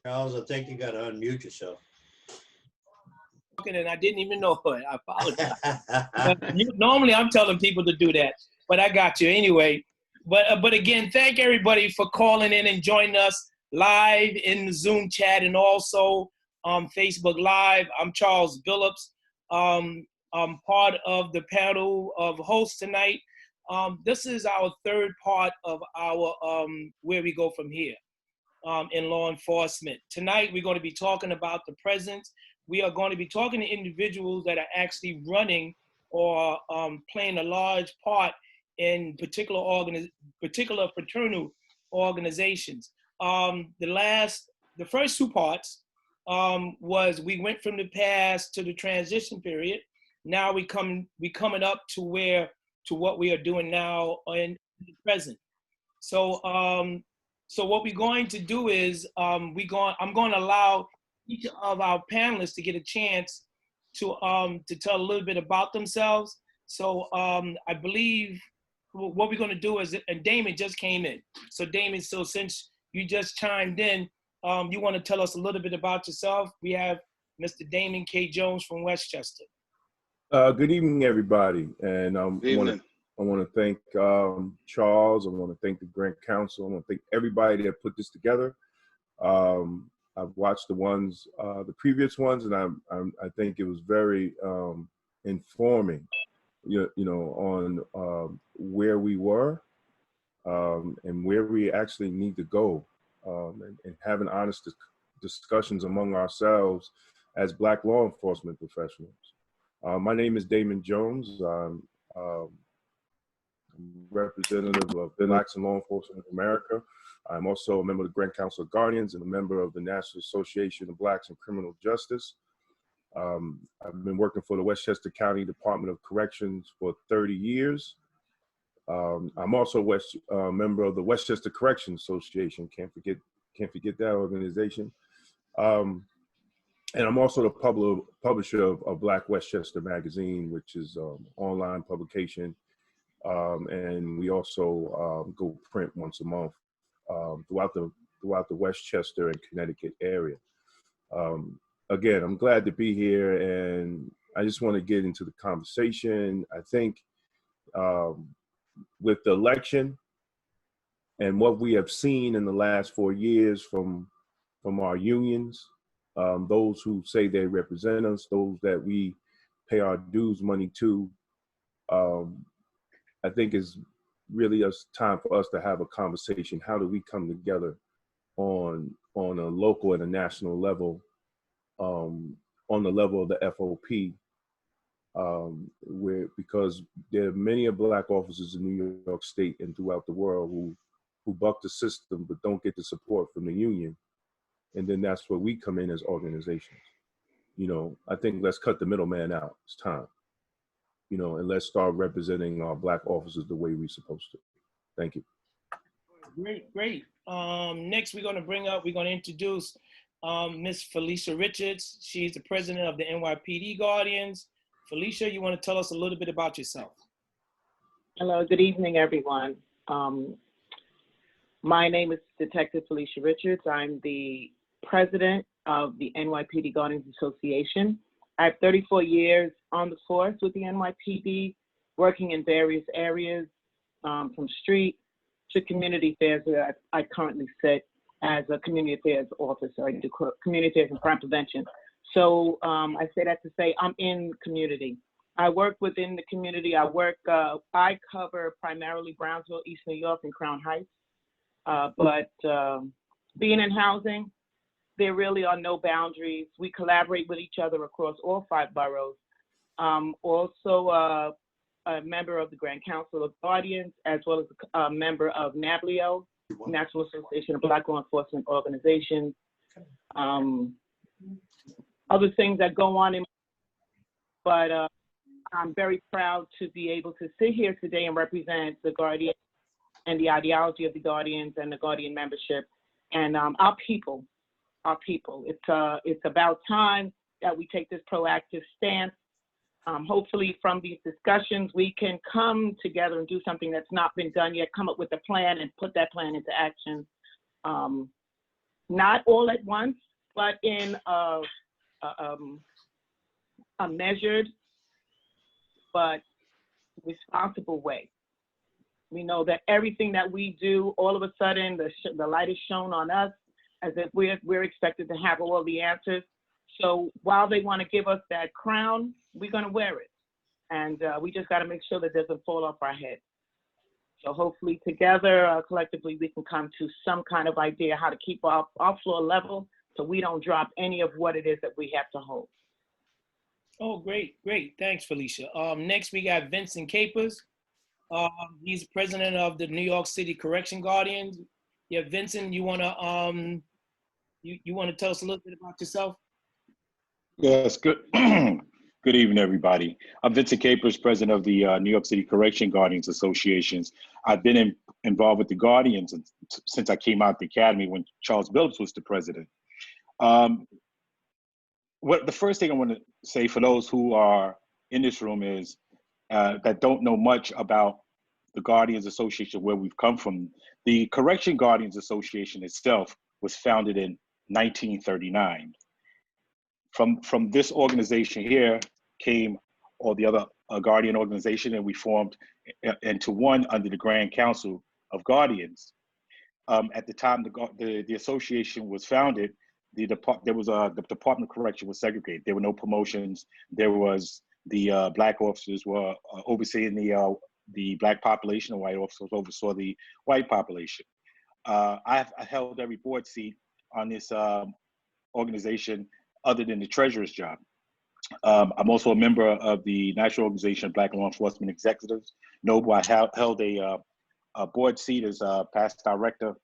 Charles, I think you got to unmute yourself. And I didn't even know it. I apologize. Normally, I'm telling people to do that, but I got you anyway. But again, thank everybody for calling in and joining us live in the Zoom chat and also Facebook Live. I'm Charles Billups. I'm part of the panel of hosts tonight. This is our third part of our where we go from here in law enforcement. Tonight, we're going to be talking about the presence. We are going to be talking to individuals that are actually running or playing a large part in particular fraternal organizations. The first two parts was we went from the past to the transition period. Now we coming up to what we are doing now in the present. So what we're going to do is I'm going to allow each of our panelists to get a chance to tell a little bit about themselves. So I believe what we're going to do is, and Damon just came in. So Damon, so since you just chimed in, you want to tell us a little bit about yourself? We have Mr. Damon K. Jones from Westchester. Good evening, everybody. And I want to thank Charles. I want to thank the Grant Council. I want to thank everybody that put this together. I've watched the previous ones, and I think it was very informing, on where we were and where we actually need to go, and having honest discussions among ourselves as Black law enforcement professionals. My name is Damon Jones. I'm representative of Blacks in Law Enforcement of America. I'm also a member of the Grant Council of Guardians and a member of the National Association of Blacks in Criminal Justice. I've been working for the Westchester County Department of Corrections for 30 years. I'm also a member of the Westchester Corrections Association. Can't forget that organization. And I'm also the publisher of Black Westchester Magazine, which is an online publication. And we also go print once a month throughout the Westchester and Connecticut area. Again, I'm glad to be here, and I just want to get into the conversation. I think with the election and what we have seen in the last 4 years from our unions, those who say they represent us, those that we pay our dues money to, I think it's really time for us to have a conversation. How do we come together on a local and a national level, on the level of the FOP, because there are many Black officers in New York State and throughout the world who buck the system but don't get the support from the union. And then that's where we come in as organizations. I think let's cut the middleman out. It's time. And let's start representing our Black officers the way we're supposed to. Thank you. Great. Next, we're going to introduce Miss Felicia Richards. She's the president of the NYPD Guardians. Felicia, you want to tell us a little bit about yourself? Hello, good evening, everyone. My name is Detective Felicia Richards. I'm the president of the NYPD Guardians Association. I have 34 years on the force with the NYPD, working in various areas, from street to community affairs, where I currently sit as a community affairs officer. I do community affairs and crime prevention. So I say that to say I'm in community. I work within the community. I cover primarily Brownsville, East New York, and Crown Heights. But being in housing, there really are no boundaries. We collaborate with each other across all 5 boroughs. Also a member of the Grand Council of Guardians, as well as a member of NABLEO, National Association of Black Law Enforcement Organizations. Other things that go on, but I'm very proud to be able to sit here today and represent the Guardian and the ideology of the Guardians and the Guardian membership and our people. It's about time that we take this proactive stance. Hopefully from these discussions, we can come together and do something that's not been done yet, come up with a plan and put that plan into action. not all at once, but in a measured but responsible way. We know that everything that we do, all of a sudden, the light is shown on us as if we're expected to have all the answers. So while they want to give us that crown, we're going to wear it. And we just got to make sure that it doesn't fall off our head. So hopefully together, collectively, we can come to some kind of idea how to keep our floor level so we don't drop any of what it is that we have to hold. Oh, great, great. Thanks, Felicia. Next, we got Vincent Capers. He's president of the New York City Correction Guardians. Yeah, Vincent, you wanna you wanna tell us a little bit about yourself? Yes, good. Good evening, everybody. I'm Vincent Capers, president of the New York City Correction Guardians Associations. I've been involved with the Guardians since I came out the academy when Charles Billups was the president. The first thing I want to say for those who are in this room is that don't know much about the Guardians Association, where we've come from. The Correction Guardians Association itself was founded in 1939. From this organization here came all the other Guardian organization, and we formed into one under the Grand Council of Guardians. At the time the association was founded, the Department of Correction was segregated. There were no promotions. There was the black officers were overseeing the black population, the white officers oversaw the white population. I held every board seat on this organization other than the treasurer's job. I'm also a member of the National Organization of Black Law Enforcement Executives, NOBEL. I held a board seat as a past director.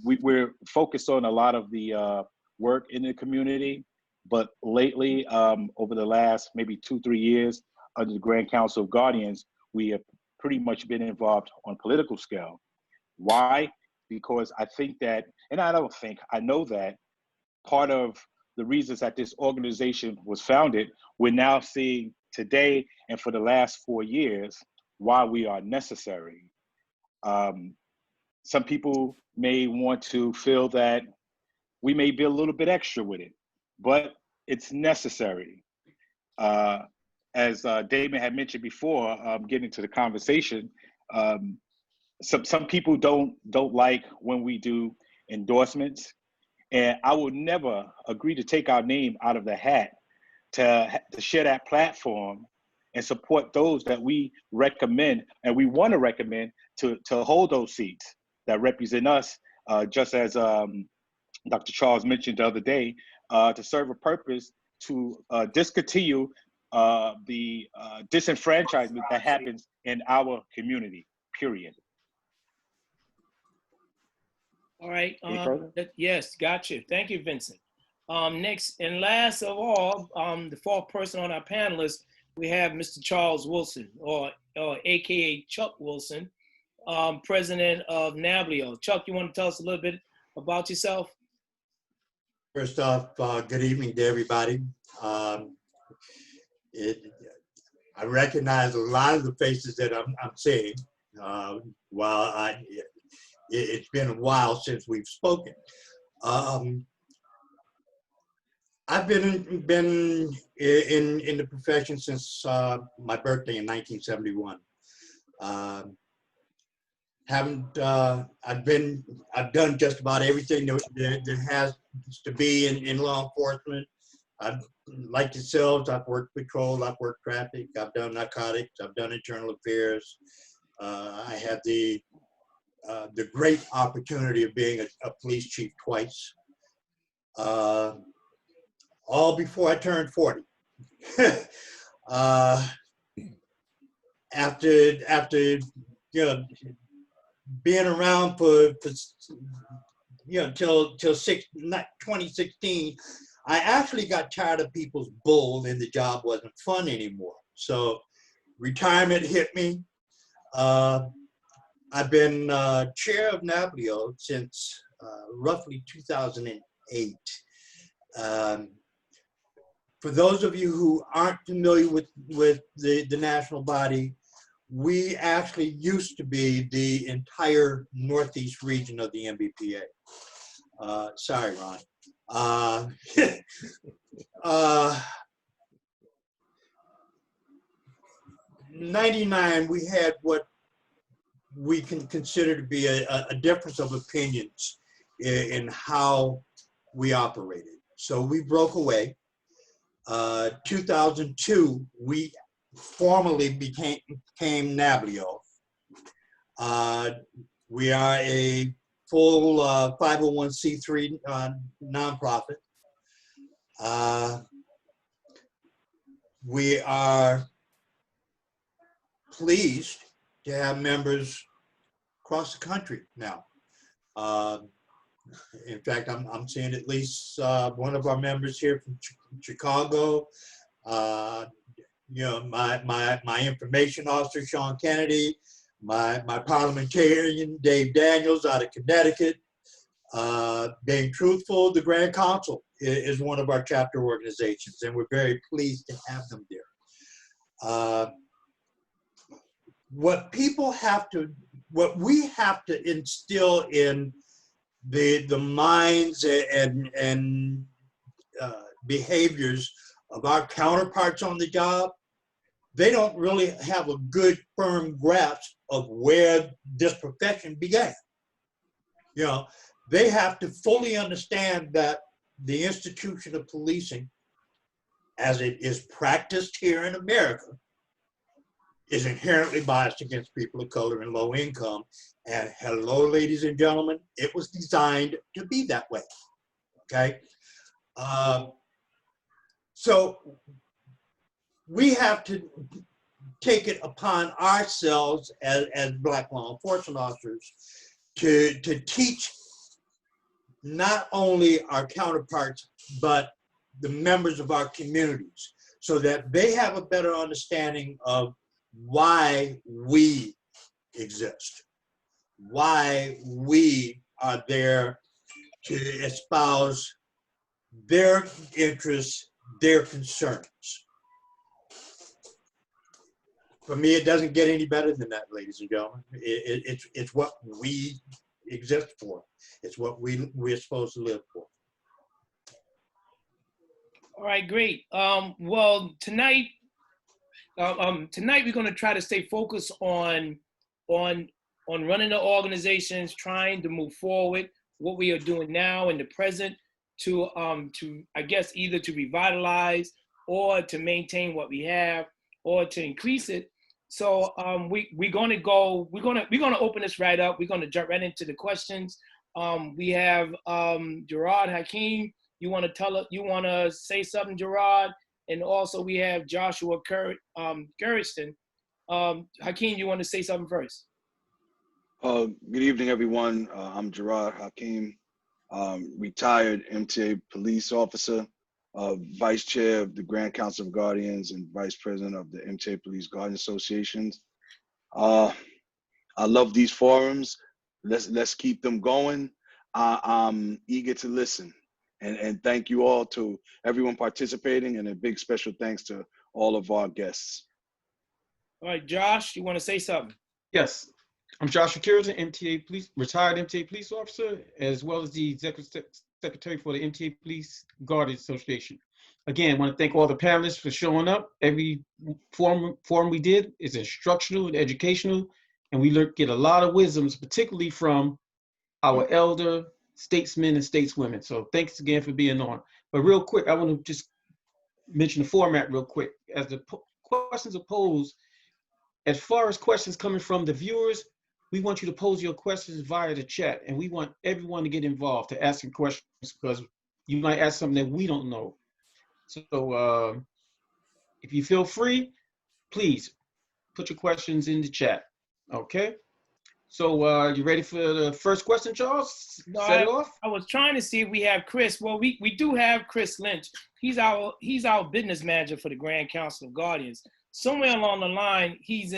We're focused on a lot of the work in the community, but lately, over the last maybe 2-3 years, under the Grand Council of Guardians, we have pretty much been involved on political scale. Why? Because I think that, and I don't think, I know that part of the reasons that this organization was founded, we're now seeing today and for the last 4 years why we are necessary. Some people may want to feel that we may be a little bit extra with it, but it's necessary. As Damon had mentioned before, getting to the conversation, some people don't like when we do endorsements, and I would never agree to take our name out of the hat to share that platform and support those that we recommend and we want to recommend to hold those seats that represent us, just as Dr. Charles mentioned the other day, to serve a purpose to discontinue the disenfranchisement that happens in our community, period. All right. Yes, gotcha. Thank you, Vincent. Next and last of all, the fourth person on our panelists, we have Mr. Charles Wilson, or AKA Chuck Wilson, president of NABLEO. Chuck, you want to tell us a little bit about yourself? First off, good evening to everybody. I recognize a lot of the faces that I'm seeing. While it's been a while since we've spoken. I've been in the profession since my birthday in 1971. I've done just about everything that has to be in law enforcement. Like yourselves, I've worked patrol, I've worked traffic, I've done narcotics, I've done internal affairs. I had the great opportunity of being a police chief twice, all before I turned 40. After being around for till 2016, I actually got tired of people's bull and the job wasn't fun anymore. So retirement hit me. I've been chair of NABLEO since roughly 2008. For those of you who aren't familiar with the national body, we actually used to be the entire Northeast region of the NBPA. Sorry, Ron. 99, we had what we can consider to be a difference of opinions in how we operated. So we broke away. 2002, we formally became NABLEO. We are a full 501c3 nonprofit. We are pleased to have members across the country now. In fact, I'm seeing at least one of our members here from Chicago. You know, my information officer, Sean Kennedy, my parliamentarian, Dave Daniels, out of Connecticut. Being truthful, the Grand Council is one of our chapter organizations, and we're very pleased to have them there. What we have to instill in the minds and behaviors of our counterparts on the job, they don't really have a good firm grasp of where this profession began. You know, they have to fully understand that the institution of policing, as it is practiced here in America, is inherently biased against people of color and low income. And hello, ladies and gentlemen, it was designed to be that way, okay? So we have to take it upon ourselves as Black law enforcement officers to teach not only our counterparts, but the members of our communities, so that they have a better understanding of why we exist, why we are there to espouse their interests, their concerns. For me, it doesn't get any better than that, ladies and gentlemen. It's what we exist for. It's what we're supposed to live for. All right, great. Well, tonight we're going to try to stay focused on running the organizations, trying to move forward, what we are doing now in the present to I guess either to revitalize or to maintain what we have or to increase it. So we're gonna open this right up. We're gonna jump right into the questions. We have Gerard Hakeem. You want to say something, Gerard? And also we have Joshua Gerriston. Hakeem, you want to say something first? Good evening, everyone. I'm Gerard Hakeem, retired MTA police officer, vice chair of the Grand Council of Guardians and vice president of the MTA Police Guardian Associations. I love these forums. Let's keep them going. I'm eager to listen. And thank you all to everyone participating, and a big special thanks to all of our guests. All right, Josh, you want to say something? Yes, I'm Joshua Gerriston, retired MTA police officer, as well as the executive secretary for the MTA Police Guardians Association. Again, I want to thank all the panelists for showing up. Every forum we did is instructional and educational, and we get a lot of wisdoms, particularly from our elder statesmen and stateswomen. So thanks again for being on. But real quick, I want to just mention the format real quick. As the questions are posed, as far as questions coming from the viewers, we want you to pose your questions via the chat, and we want everyone to get involved to asking questions, because you might ask something that we don't know. So if you feel free, please put your questions in the chat, okay? So you ready for the first question, Charles? Set it off? I was trying to see if we have Chris. Well, we do have Chris Lynch. He's our business manager for the Grand Council of Guardians. Somewhere along the line, he's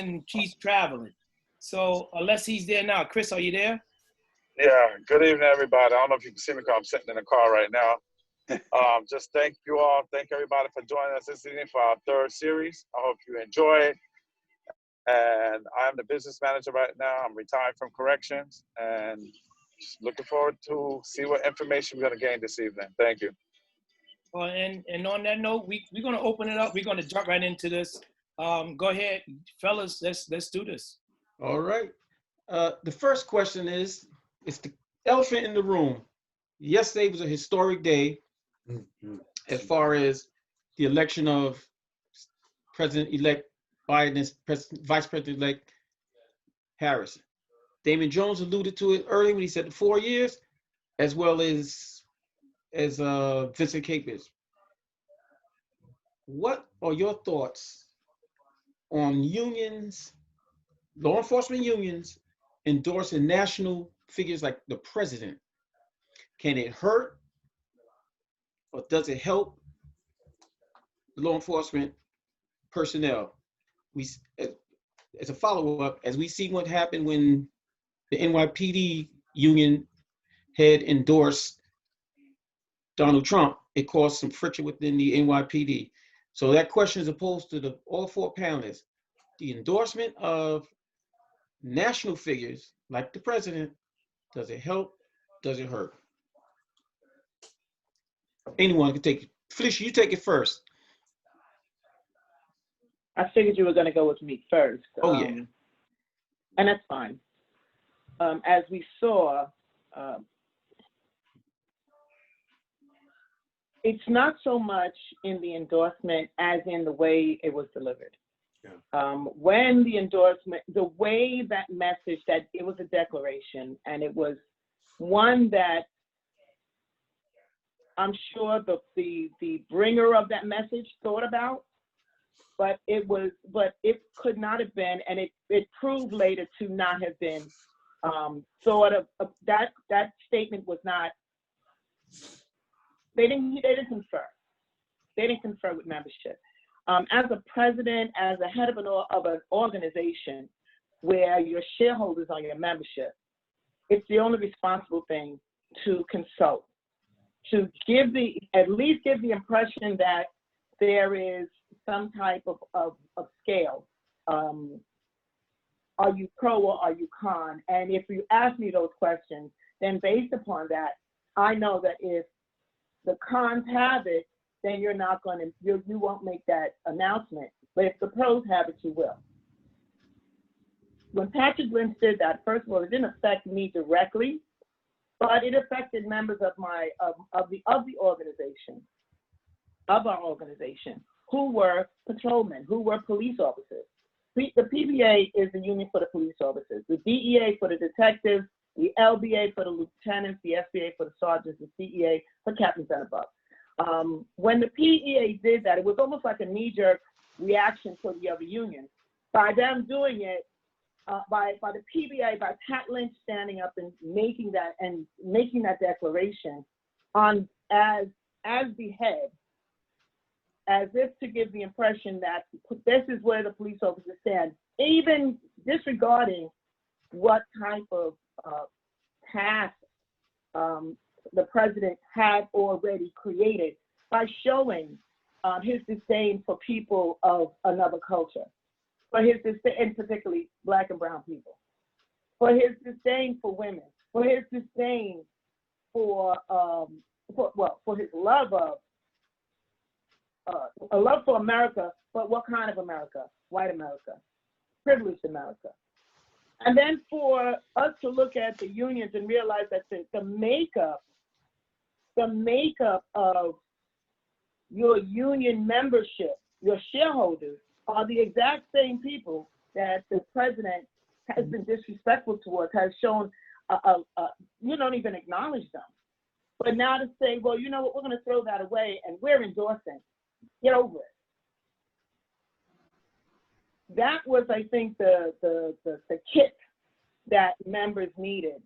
traveling. So unless he's there now, Chris, are you there? Yeah, good evening, everybody. I don't know if you can see me because I'm sitting in the car right now. Just thank you all. Thank everybody for joining us this evening for our third series. I hope you enjoy it. And I'm the business manager right now. I'm retired from corrections. And just looking forward to see what information we're going to gain this evening. Thank you. And on that note, we're going to open it up. We're going to jump right into this. Go ahead, fellas. Let's do this. All right. The first question is, it's the elephant in the room. Yesterday was a historic day as far as the election of President-elect Biden and Vice President-elect Harris. Damon Jones alluded to it earlier when he said 4 years, as well as Vincent Capers. What are your thoughts on unions, law enforcement unions, endorsing national figures like the president? Can it hurt or does it help law enforcement personnel? As a follow-up, as we see what happened when the NYPD union had endorsed Donald Trump, it caused some friction within the NYPD. So that question is posed to all four panelists. The endorsement of national figures like the president, does it help? Does it hurt? Anyone can take it. Felicia, you take it first. I figured you were going to go with me first. Oh, yeah. And that's fine. As we saw, it's not so much in the endorsement as in the way it was delivered. Yeah. When the endorsement, the way that message, that it was a declaration, and it was one that I'm sure the bringer of that message thought about, but it could not have been, and it proved later to not have been that statement was not. They didn't confer. They didn't confer with membership. As a president, as a head of an organization where your shareholders are your membership, it's the only responsible thing to consult, to at least give the impression that there is some type of scale. Are you pro or are you con? And if you ask me those questions, then based upon that, I know that if the cons have it, then you're not going to, you won't make that announcement. But if the pros have it, you will. When Patrick Lynch did that, first of all, it didn't affect me directly, but it affected members of our organization, who were patrolmen, who were police officers. The PBA is the union for the police officers, the DEA for the detectives, the LBA for the lieutenants, the SBA for the sergeants, the CEA for captains and above. When the PEA did that, it was almost like a knee-jerk reaction to the other unions. By them doing it, by the PBA, by Pat Lynch standing up and making that declaration on as the head, as if to give the impression that this is where the police officers stand, even disregarding what type of task the president had already created by showing his disdain for people of another culture, for his disdain, and particularly Black and brown people, for his disdain for women, for his disdain for his love of a love for America, but what kind of America? White America, privileged America. And then for us to look at the unions and realize that the makeup of your union membership, your shareholders, are the exact same people that the president has been disrespectful towards, has shown, you don't even acknowledge them. But now to say, well, you know what, we're going to throw that away and we're endorsing, get over it. That was, I think, the kick that members needed.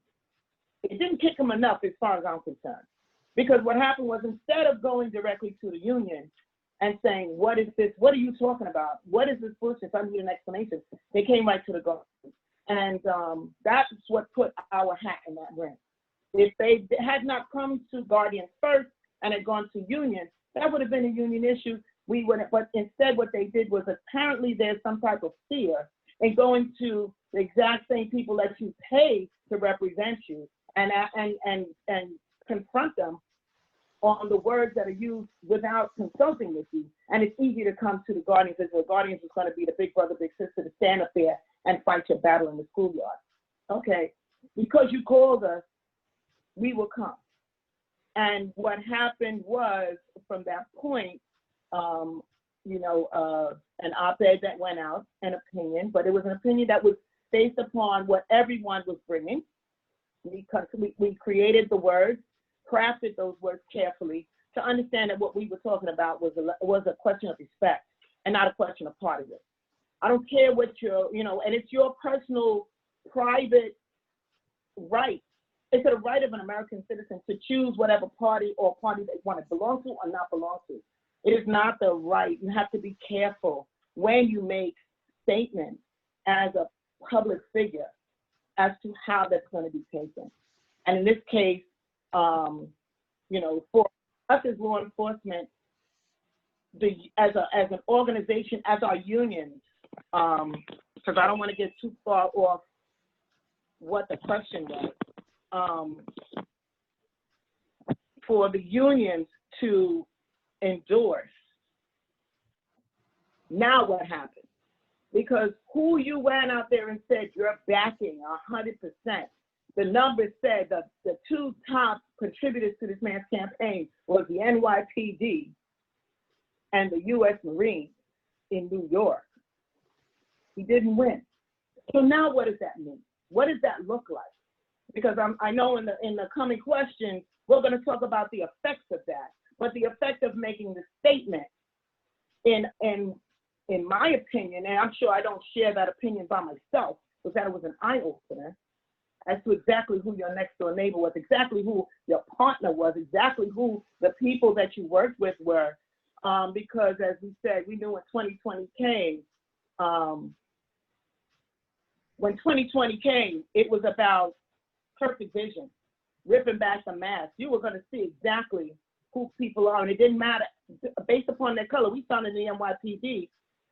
It didn't kick them enough as far as I'm concerned. Because what happened was, instead of going directly to the union and saying, what is this? What are you talking about? What is this bullshit? I need an explanation. They came right to the government. And that's what put our hat in that ring. If they had not come to Guardians first and had gone to union, that would have been a union issue. We would have, but instead what they did was, apparently there's some type of fear in going to the exact same people that you pay to represent you and confront them on the words that are used without consulting with you. And it's easy to come to the Guardians as the Guardians is going to be the big brother, big sister to stand up there and fight your battle in the schoolyard. Okay, because you called us, we will come. And what happened was, from that point, an op-ed that went out, an opinion, but it was an opinion that was based upon what everyone was bringing. We created the words, crafted those words carefully to understand that what we were talking about was a question of respect and not a question of partisan. I don't care what and it's your personal, private right. It's a right of an American citizen to choose whatever party or party they want to belong to or not belong to. It is not the right. You have to be careful when you make statements as a public figure as to how that's going to be taken. And in this case, for us as law enforcement, as an organization, as our unions, because I don't want to get too far off what the question was, for the unions to endorse. Now what happened? Because who you went out there and said you're backing 100%, the numbers said that the two top contributors to this man's campaign was the NYPD and the U.S. Marines in New York. He didn't win. So now what does that mean? What does that look like? Because I know in the coming questions, we're going to talk about the effects of that. But the effect of making the statement, in my opinion, and I'm sure I don't share that opinion by myself, was that it was an eye-opener as to exactly who your next door neighbor was, exactly who your partner was, exactly who the people that you worked with were. Because as we said, we knew when 2020 came, it was about perfect vision, ripping back the mask. You were going to see exactly who people are, and it didn't matter based upon their color. We found in the NYPD,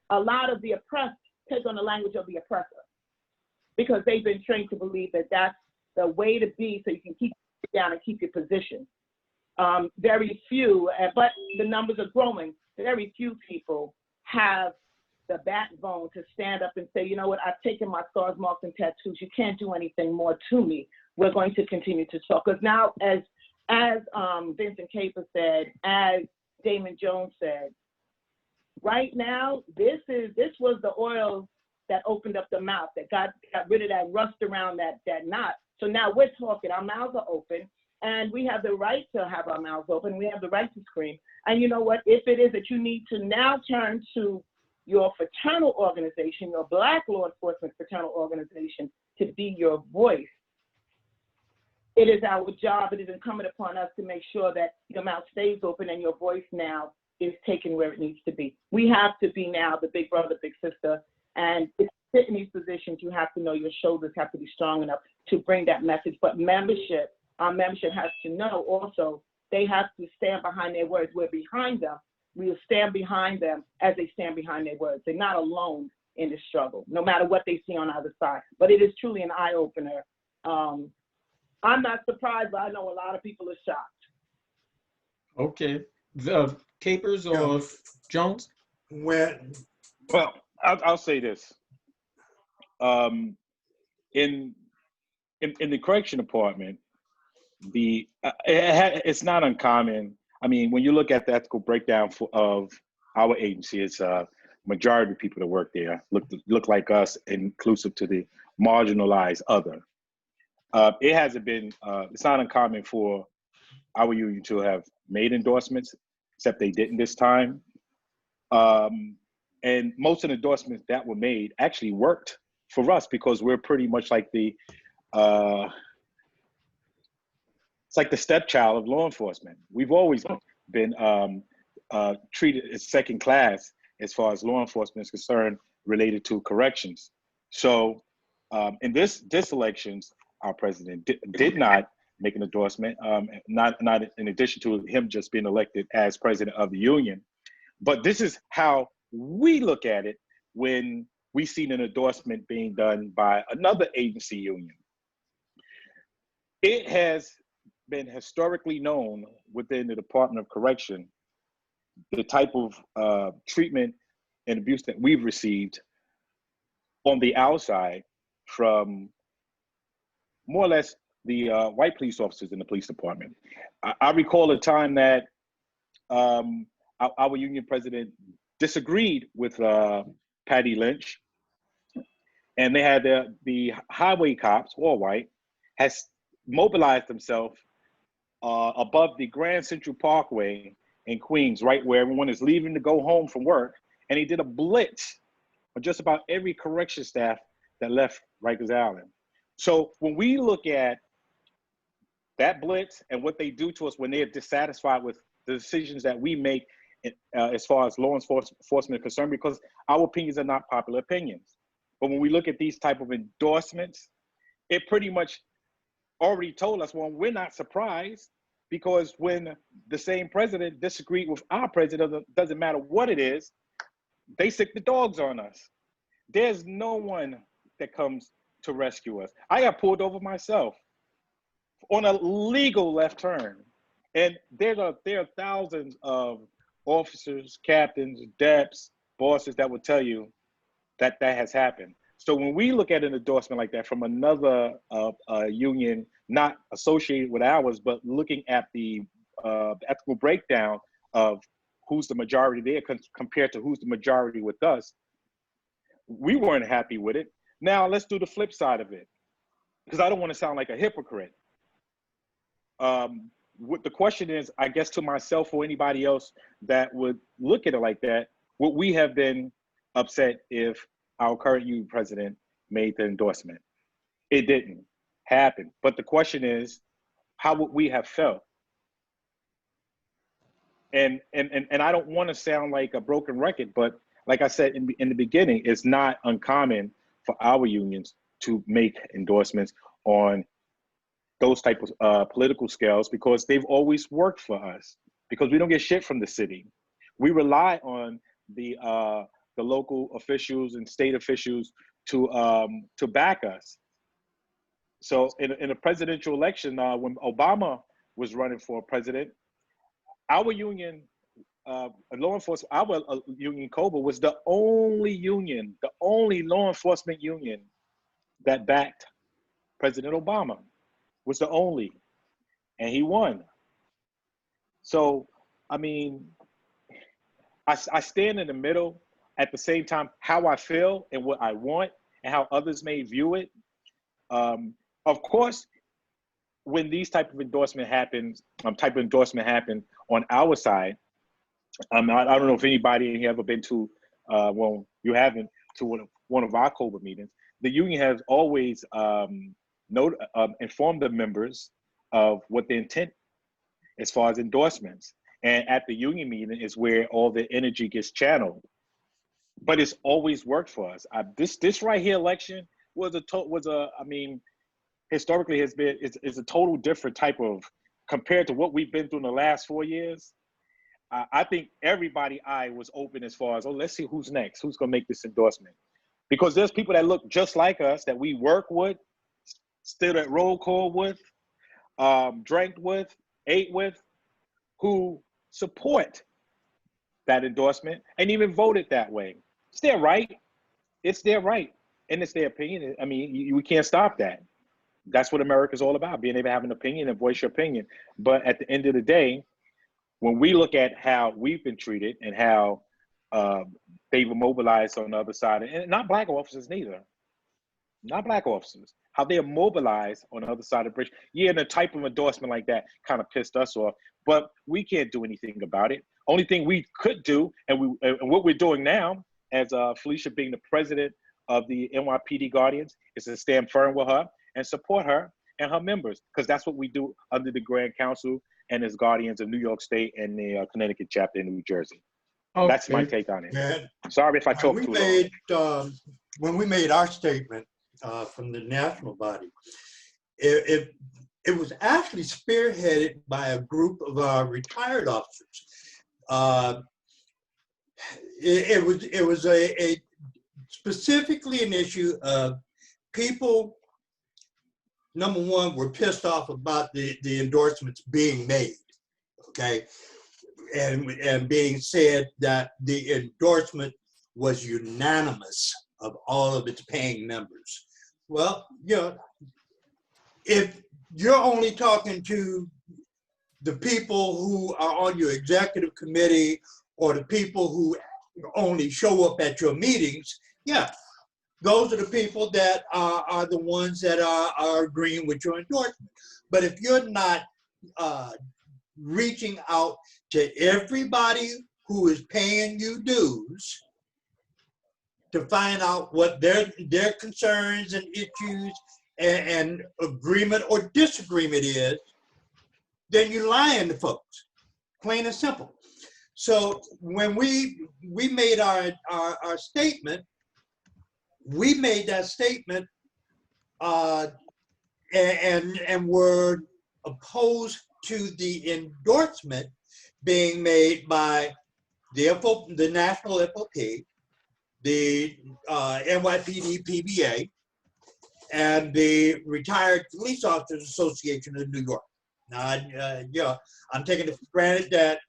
a lot of the oppressed take on the language of the oppressor because they've been trained to believe that that's the way to be so you can keep it down and keep your position. Very few, but the numbers are growing. Very few people have the backbone to stand up and say, you know what, I've taken my scars, marks, and tattoos. You can't do anything more to me. We're going to continue to talk. Because now, as Vincent Capers said, as Damon Jones said, right now, this was the oil that opened up the mouth, that got rid of that rust around that knot. So now we're talking, our mouths are open, and we have the right to have our mouths open. We have the right to scream. And you know what, if it is that you need to now turn to your fraternal organization, your Black law enforcement fraternal organization, to be your voice, it is our job, it is incumbent upon us to make sure that your mouth stays open and your voice now is taken where it needs to be. We have to be now the big brother, big sister, and to sit in these positions, you have to know your shoulders have to be strong enough to bring that message. But membership, our membership has to know also, they have to stand behind their words. We're behind them. We will stand behind them as they stand behind their words. They're not alone in this struggle, no matter what they see on either side. But it is truly an eye-opener. I'm not surprised, but I know a lot of people are shocked. Okay. Capers or Jones? Well, I'll say this. In the correction department, it's not uncommon. I mean, when you look at the ethical breakdown of our agency, it's majority of people that work there look like us, inclusive to the marginalized other. It hasn't been, it's not uncommon for our union to have made endorsements, except they didn't this time. And most of the endorsements that were made actually worked for us because we're pretty much like it's like the stepchild of law enforcement. We've always been treated as second class as far as law enforcement is concerned related to corrections. So in this elections, our president did not make an endorsement, not in addition to him just being elected as president of the union. But this is how we look at it when we see an endorsement being done by another agency union. It has been historically known within the Department of Correction, the type of treatment and abuse that we've received on the outside from more or less the white police officers in the police department. I recall a time that our union president disagreed with Patty Lynch, and they had the highway cops, all white, has mobilized themselves above the Grand Central Parkway in Queens, right where everyone is leaving to go home from work, and he did a blitz on just about every correction staff that left Rikers Island. So when we look at that blitz and what they do to us when they're dissatisfied with the decisions that we make as far as law enforcement is concerned, because our opinions are not popular opinions. But when we look at these type of endorsements, it pretty much already told us, well, we're not surprised, because when the same president disagreed with our president, doesn't matter what it is, they sick the dogs on us. There's no one that comes to rescue us. I got pulled over myself on a legal left turn. And there are thousands of officers, captains, deps, bosses that will tell you that that has happened. So when we look at an endorsement like that from another union, not associated with ours, but looking at the ethical breakdown of who's the majority there compared to who's the majority with us, we weren't happy with it. Now let's do the flip side of it, because I don't want to sound like a hypocrite. What the question is, I guess, to myself or anybody else that would look at it like that, would we have been upset if our current union president made the endorsement? It didn't happen. But the question is, how would we have felt? And I don't want to sound like a broken record, but like I said in the beginning, it's not uncommon for our unions to make endorsements on those type of political scales, because they've always worked for us, because we don't get shit from the city. We rely on the local officials and state officials to back us. So in a presidential election, when Obama was running for president, our union, law enforcement, our union, COBA, was the only union, the only law enforcement union that backed President Obama. Was the only, and he won. So, I mean, I stand in the middle. At the same time, how I feel and what I want and how others may view it. Of course, when these type of endorsement happens, on our side, I don't know if anybody in here ever been to, well, you haven't, to one of our COBA meetings. The union has always inform the members of what the intent as far as endorsements. And at the union meeting is where all the energy gets channeled. But it's always worked for us. This right here election I mean, historically is a total different type of, compared to what we've been through in the last 4 years. I think everybody's eye was open as far as, oh, let's see who's next, who's gonna make this endorsement. Because there's people that look just like us, that we work with, stood at roll call with, drank with, ate with, who support that endorsement and even voted that way. It's their right. It's their right. And it's their opinion. I mean, we can't stop that. That's what America's all about, being able to have an opinion and voice your opinion. But at the end of the day, when we look at how we've been treated and how they've mobilized on the other side, and not black officers neither, not black officers, how they are mobilized on the other side of the bridge. Yeah, and a type of endorsement like that kind of pissed us off, but we can't do anything about it. Only thing we could do, and what we're doing now, as Felicia being the president of the NYPD Guardians, is to stand firm with her and support her and her members, because that's what we do under the Grand Council and as Guardians of New York State and the Connecticut chapter in New Jersey. Okay. That's my take on it. Yeah. Sorry if I talked too long. When we made our statement from the national body, it was actually spearheaded by a group of retired officers. It was specifically an issue of people number one, we're pissed off about the endorsements being made, okay? And being said that the endorsement was unanimous of all of its paying members. Well, you know, if you're only talking to the people who are on your executive committee or the people who only show up at your meetings, yeah, those are the people that are the ones that are agreeing with your endorsement. But if you're not reaching out to everybody who is paying you dues to find out what their concerns and issues and agreement or disagreement is, then you're lying to folks, plain and simple. So when we made our statement, we made that statement and were opposed to the endorsement being made by the National FOP, the NYPD PBA, and the Retired Police Officers Association of New York. Now, yeah, I'm taking it for granted that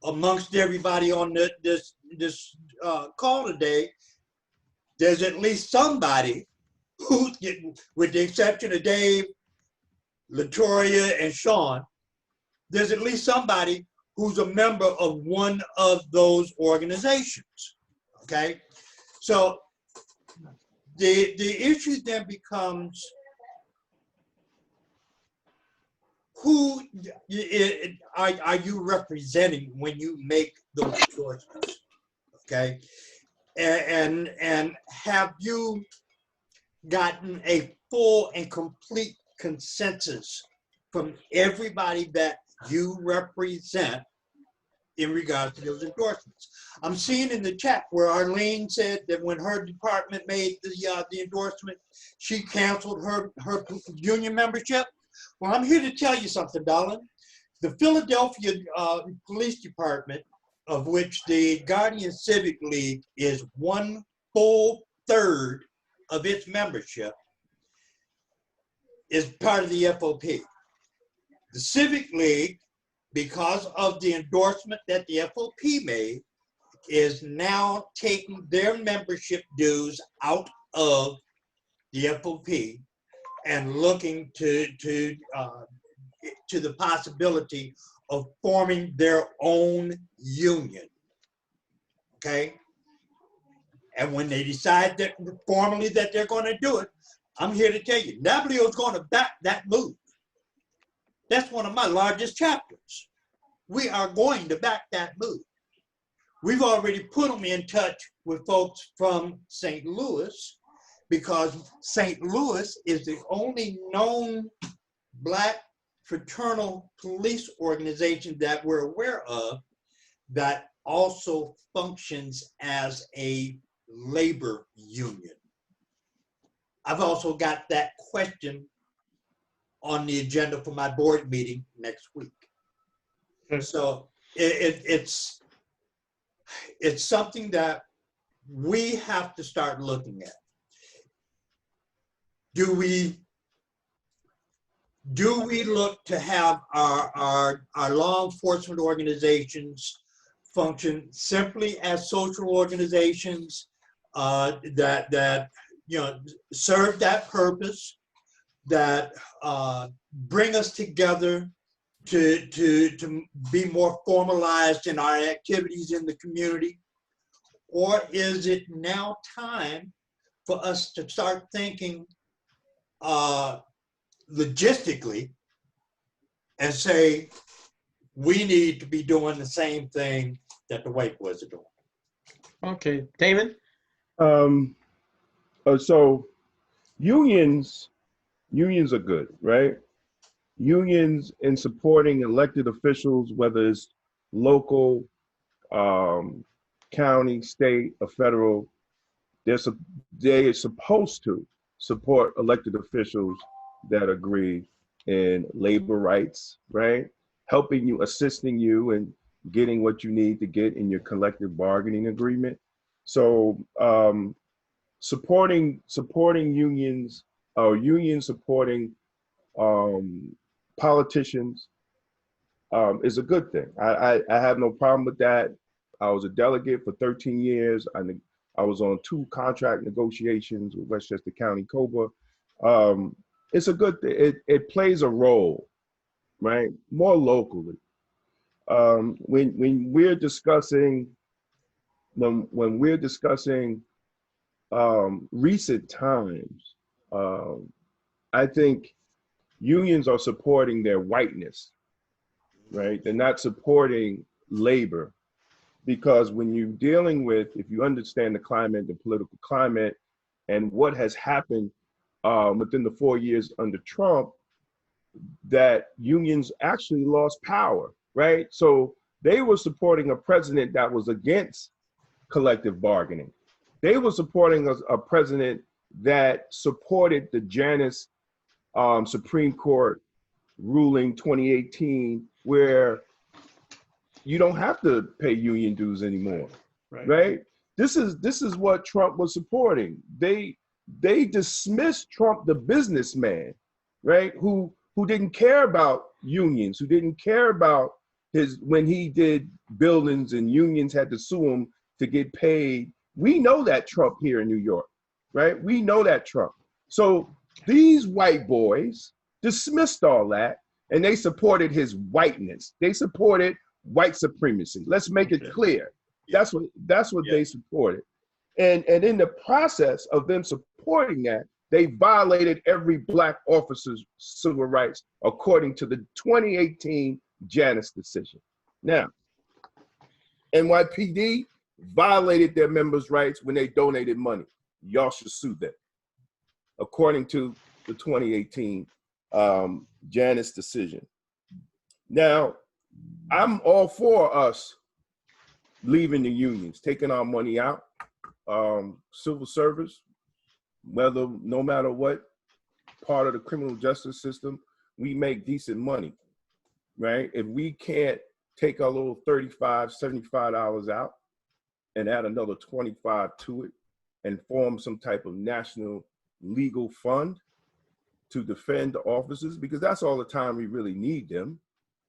amongst everybody on this call today, there's at least somebody who, with the exception of Dave, Latoya, and Sean, there's at least somebody who's a member of one of those organizations, okay? So the issue then becomes, who are you representing when you make those endorsements, okay? And have you gotten a full and complete consensus from everybody that you represent in regards to those endorsements? I'm seeing in the chat where Arlene said that when her department made the endorsement, she canceled her union membership. Well, I'm here to tell you something, darling. The Philadelphia Police Department, of which the Guardian Civic League is 1/3 of its membership, is part of the FOP. The Civic League, because of the endorsement that the FOP made, is now taking their membership dues out of the FOP and looking to the possibility of forming their own union, okay? And when they decide that formally that they're going to do it, I'm here to tell you, NABLEO is going to back that move. That's one of my largest chapters. We are going to back that move. We've already put them in touch with folks from St. Louis, because St. Louis is the only known Black fraternal police organization that we're aware of that also functions as a labor union. I've also got that question on the agenda for my board meeting next week. So it's something that we have to start looking at. Do we look to have our law enforcement organizations function simply as social organizations that you know, serve that purpose, that bring us together to be more formalized in our activities in the community? Or is it now time for us to start thinking logistically and say, we need to be doing the same thing that the white boys are doing? Okay, Damon? So unions are good, right? Unions in supporting elected officials, whether it's local, county, state, or federal, they are supposed to support elected officials that agree in labor rights, right? Helping you, assisting you in getting what you need to get in your collective bargaining agreement. So supporting unions, or unions supporting politicians is a good thing. I have no problem with that. I was a delegate for 13 years. I was on 2 contract negotiations with Westchester County COBA. It's a good thing. It plays a role, right? More locally. When we're discussing recent times, I think unions are supporting their whiteness, right? They're not supporting labor, because when you're dealing with, if you understand the climate, the political climate, and what has happened within the 4 years under Trump, that unions actually lost power, right? So they were supporting a president that was against collective bargaining. They were supporting a president that supported the Janus Supreme Court ruling 2018, where you don't have to pay union dues anymore, right? This is what Trump was supporting. They dismissed Trump, the businessman, right? Who didn't care about unions, who didn't care about when he did buildings and unions had to sue him to get paid. We know that Trump here in New York, right? We know that Trump. So these white boys dismissed all that, and they supported his whiteness. They supported white supremacy. Let's make it clear. That's what they supported. And in the process of them supporting that, they violated every black officer's civil rights according to the 2018 Janus decision. Now, NYPD violated their members' rights when they donated money. Y'all should sue them, according to the 2018 Janus decision. Now, I'm all for us leaving the unions, taking our money out. Civil service, no matter what part of the criminal justice system, we make decent money, right? If we can't take our little $35, $75 out and add another 25 to it and form some type of national legal fund to defend the officers, because that's all the time we really need them,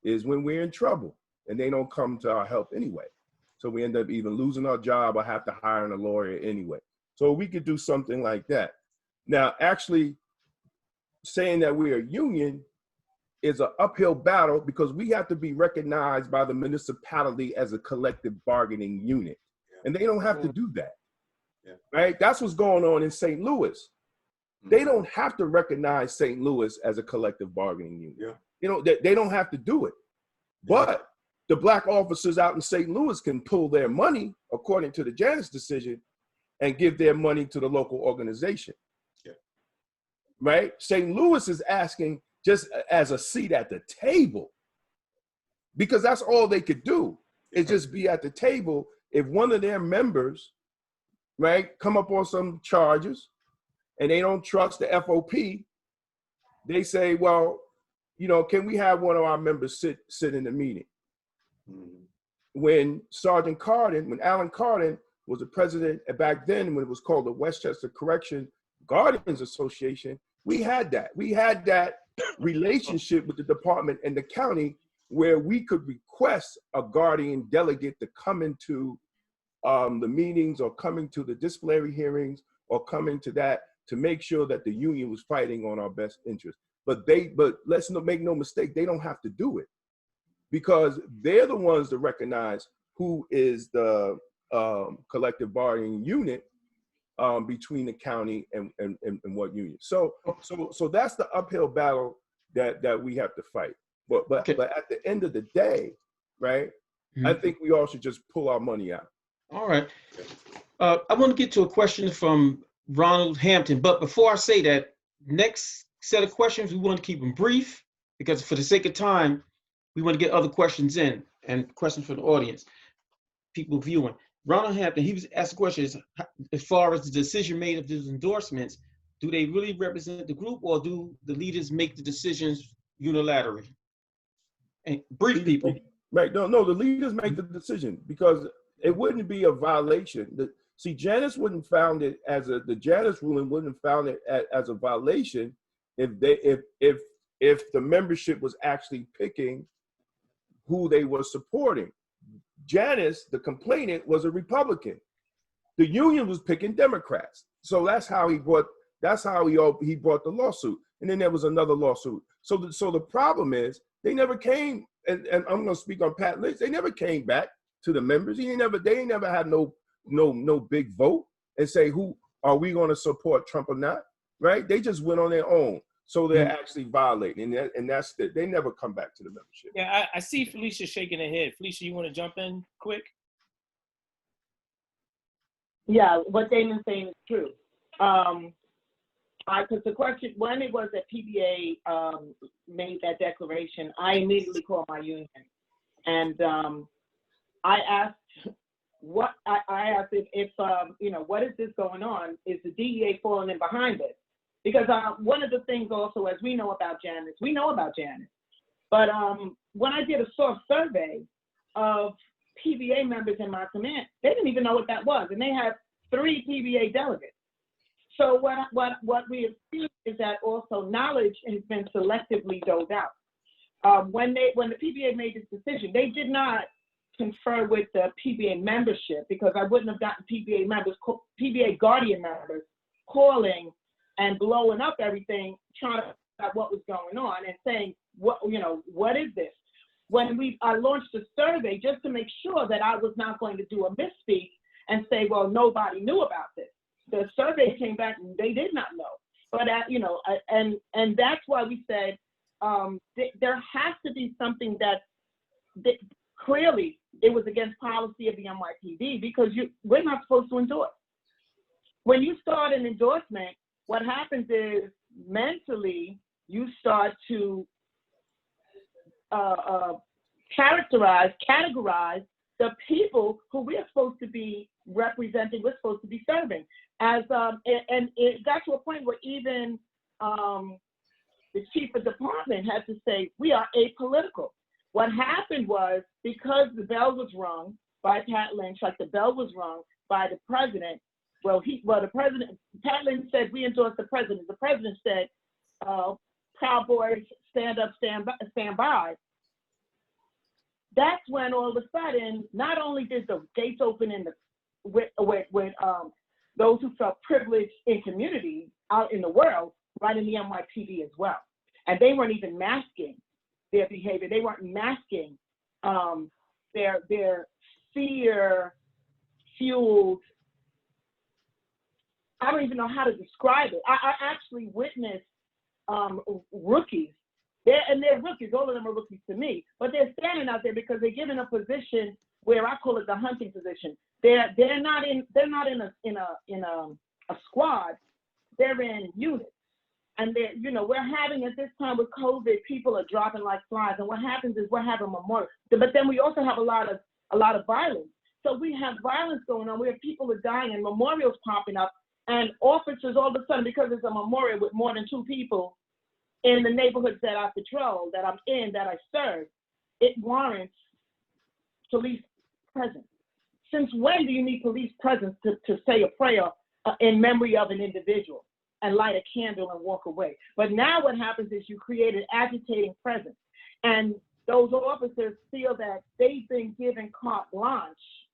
is when we're in trouble and they don't come to our help anyway. So we end up either losing our job or have to hire a lawyer anyway. So we could do something like that. Now, actually saying that we're a union is an uphill battle, because we have to be recognized by the municipality as a collective bargaining unit. And they don't have to do that, right? That's what's going on in St. Louis. They don't have to recognize St. Louis as a collective bargaining unit. You know, they don't have to do it. But the black officers out in St. Louis can pull their money, according to the Janus decision, and give their money to the local organization, right? St. Louis is asking just as a seat at the table, because that's all they could do, is just be at the table. If one of their members, right, come up on some charges and they don't trust the FOP, they say, well, you know, can we have one of our members sit in the meeting? When Sergeant Cardin, when Alan Cardin was the president back then, when it was called the Westchester Correction Guardians Association, we had that. We had that relationship with the department and the county, where we could request a guardian delegate to come into the meetings, or coming to the disciplinary hearings, or coming to that, to make sure that the union was fighting on our best interest. But let's make no mistake, they don't have to do it, because they're the ones to recognize who is the collective bargaining unit between the county and what union. So that's the uphill battle that we have to fight. But at the end of the day, right? I think we all should just pull our money out. All right. I want to get to a question from Ronald Hampton, but before I say that, next set of questions, we want to keep them brief, because for the sake of time, we want to get other questions in, and questions from the audience, people viewing. Ronald Hampton, he was asked a question, as far as the decision made of these endorsements, do they really represent the group, or do the leaders make the decisions unilaterally? And brief, people. Right, no, the leaders make the decision, because it wouldn't be a violation. See, Janus wouldn't found it as the Janus ruling wouldn't have found it as a violation if if the membership was actually picking who they were supporting. Janice, the complainant, was a Republican. The union was picking Democrats. So that's how he brought the lawsuit. And then there was another lawsuit. So the problem is they never came, and I'm going to speak on Pat Lynch, they never came back to the members. They ain't never had no big vote and say, who are we going to support, Trump or not, right? They just went on their own. So they're actually violating, and that's they never come back to the membership. Yeah, I see Felicia shaking her head. Felicia, you want to jump in quick? Yeah, what Damon's saying is true. Because the question, when it was that PBA made that declaration, I immediately called my union, and I asked if what is this going on? Is the DEA falling in behind it? Because one of the things also, as we know about Janice, but when I did a source survey of PBA members in my command, they didn't even know what that was, and they had 3 PBA delegates. So what we have seen is that also knowledge has been selectively doled out. When the PBA made this decision, they did not confer with the PBA membership, because I wouldn't have gotten PBA Guardian members calling and blowing up everything, trying to figure out what was going on and saying, what is this? When I launched a survey just to make sure that I was not going to do a misspeak and say, well, nobody knew about this. The survey came back and they did not know. But and that's why we said there has to be something that clearly it was against policy of the NYPD, because we're not supposed to endorse. When you start an endorsement, what happens is mentally you start to categorize the people who we are supposed to be representing, we're supposed to be serving. And it got to a point where even the chief of department had to say, we are apolitical. What happened was, because the bell was rung by Pat Lynch, like the bell was rung by the president, Pat Lynch said, we endorse the president. The president said, Proud Boys, stand up, stand by. That's when all of a sudden, not only did the gates open with those who felt privileged in communities out in the world, right in the NYPD as well. And they weren't even masking their behavior. They weren't masking their fear-fueled, I don't even know how to describe it. I actually witnessed rookies. They're rookies. All of them are rookies to me, but they're standing out there because they're given a position where I call it the hunting position. They're not in a squad. They're in units, and we're having, at this time with COVID, people are dropping like flies. And what happens is we're having memorials, but then we also have a lot of violence. So we have violence going on. We have people are dying and memorials popping up, and officers all of a sudden, because it's a memorial with more than 2 people in the neighborhoods that I patrol, that I'm in, that I serve, it warrants police presence. Since when do you need police presence to say a prayer in memory of an individual and light a candle and walk away? But now what happens is you create an agitating presence, and those officers feel that they've been given carte blanche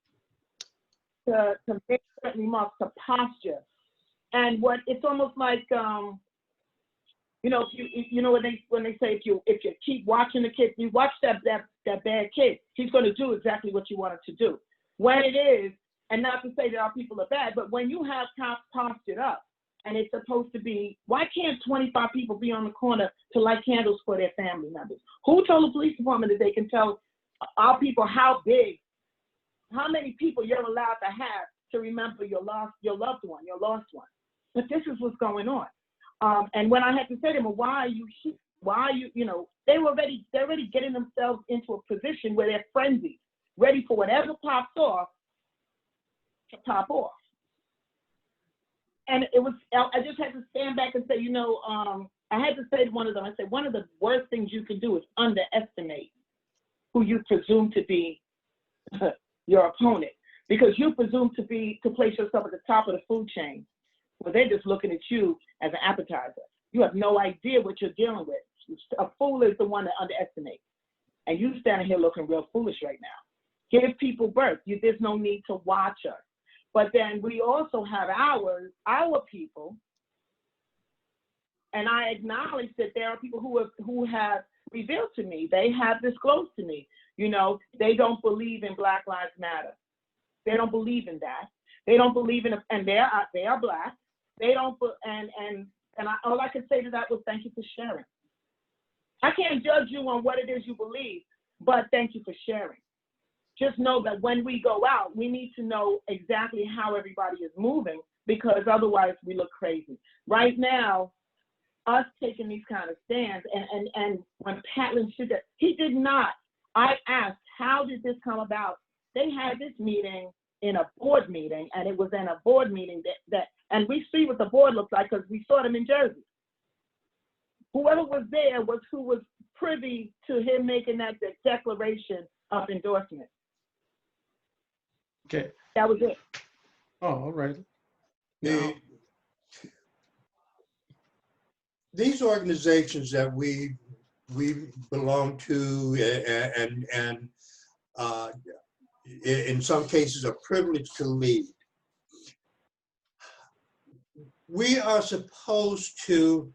to make certain remarks, to posture. And it's almost like, when they say if you keep watching the kid, you watch that bad kid, he's going to do exactly what you want him to do. When it is, and not to say that our people are bad, but when you have cops postured up, and it's supposed to be, why can't 25 people be on the corner to light candles for their family members? Who told the police department that they can tell our people how many people you're allowed to have to remember your loved one, your lost one? But this is what's going on. And when I had to say to them, why are you here? They're already getting themselves into a position where they're frenzied, ready for whatever pops off to pop off. And I just had to stand back and say, I had to say to one of them, I said, one of the worst things you can do is underestimate who you presume to be your opponent, because you presume to place yourself at the top of the food chain. Well, they're just looking at you as an appetizer. You have no idea what you're dealing with. A fool is the one that underestimates. And you standing here looking real foolish right now. Give people birth. There's no need to watch us. But then we also have our people, and I acknowledge that there are people who have revealed to me, they have disclosed to me, you know, they don't believe in Black Lives Matter. They don't believe in that. They don't believe in, and they are Black. They don't, all I can say to that was thank you for sharing. I can't judge you on what it is you believe, but thank you for sharing. Just know that when we go out, we need to know exactly how everybody is moving, because otherwise we look crazy. Right now, us taking these kind of stands, and when Pat Lynch did that, he did not. I asked, how did this come about? They had this meeting in a board meeting, and it was in a board meeting that and we see what the board looks like because we saw them in Jersey. Whoever was there was who was privy to him making that declaration of endorsement. Okay. That was it. Oh, all right. These organizations that we belong to, and in some cases are privileged to lead, we are supposed to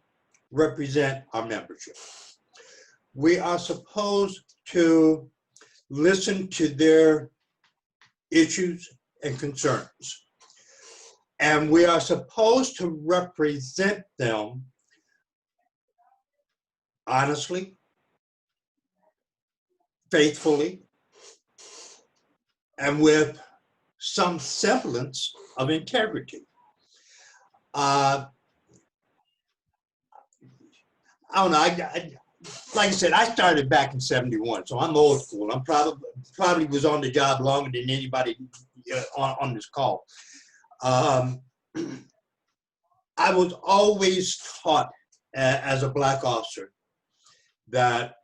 represent our membership. We are supposed to listen to their issues and concerns. And we are supposed to represent them honestly, faithfully, and with some semblance of integrity. I don't know, like I said, I started back in '71, so I'm old school. I'm probably was on the job longer than anybody on this call. I was always taught as a Black officer that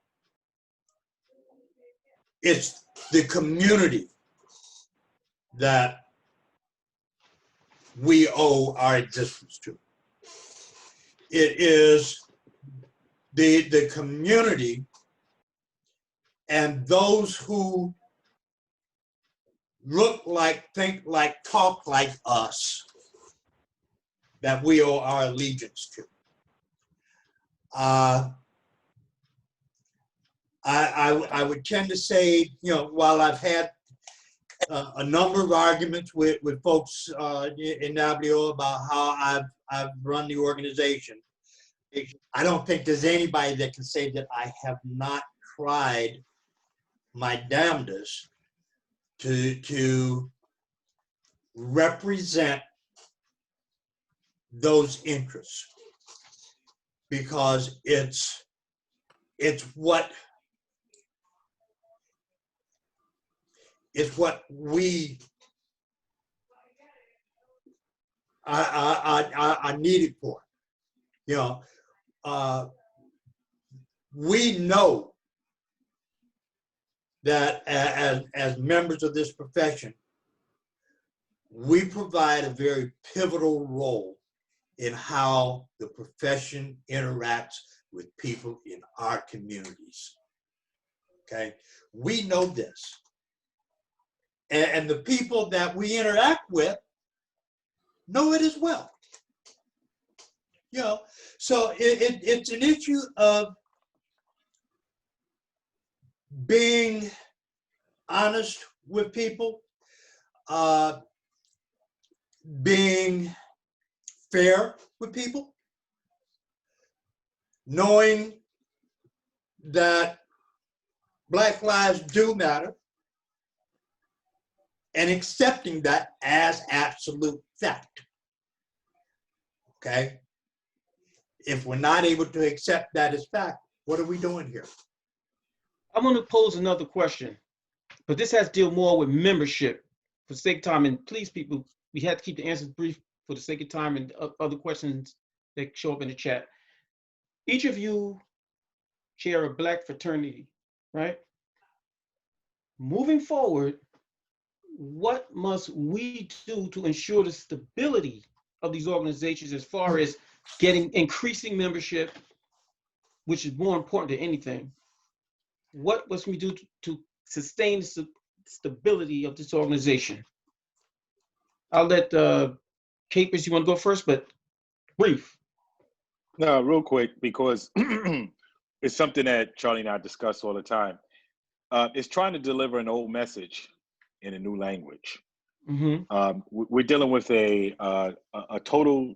it's the community that we owe our existence to. It is the community and those who look like, think like, talk like us that we owe our allegiance to. I would tend to say, you know, while I've had a number of arguments with folks in NABLEO about how I've run the organization, I don't think there's anybody that can say that I have not tried my damnedest to represent those interests, because it's what we are needed for. You know, we know that as members of this profession, we provide a very pivotal role in how the profession interacts with people in our communities. Okay, we know this. And the people that we interact with know it as well. You know, so it's an issue of being honest with people, being fair with people, knowing that Black lives do matter, and accepting that as absolute fact. Okay? If we're not able to accept that as fact, what are we doing here? I'm going to pose another question, but this has to deal more with membership for the sake of time. And please, people, we have to keep the answers brief for the sake of time and other questions that show up in the chat. Each of you chair a Black fraternity, right? Moving forward, what must we do to ensure the stability of these organizations as far as increasing membership, which is more important than anything, what must we do to sustain the stability of this organization? I'll let Capers, you want to go first, but brief. No, real quick, because it's something that Charlie and I discuss all the time. It's trying to deliver an old message in a new language. We're dealing with a total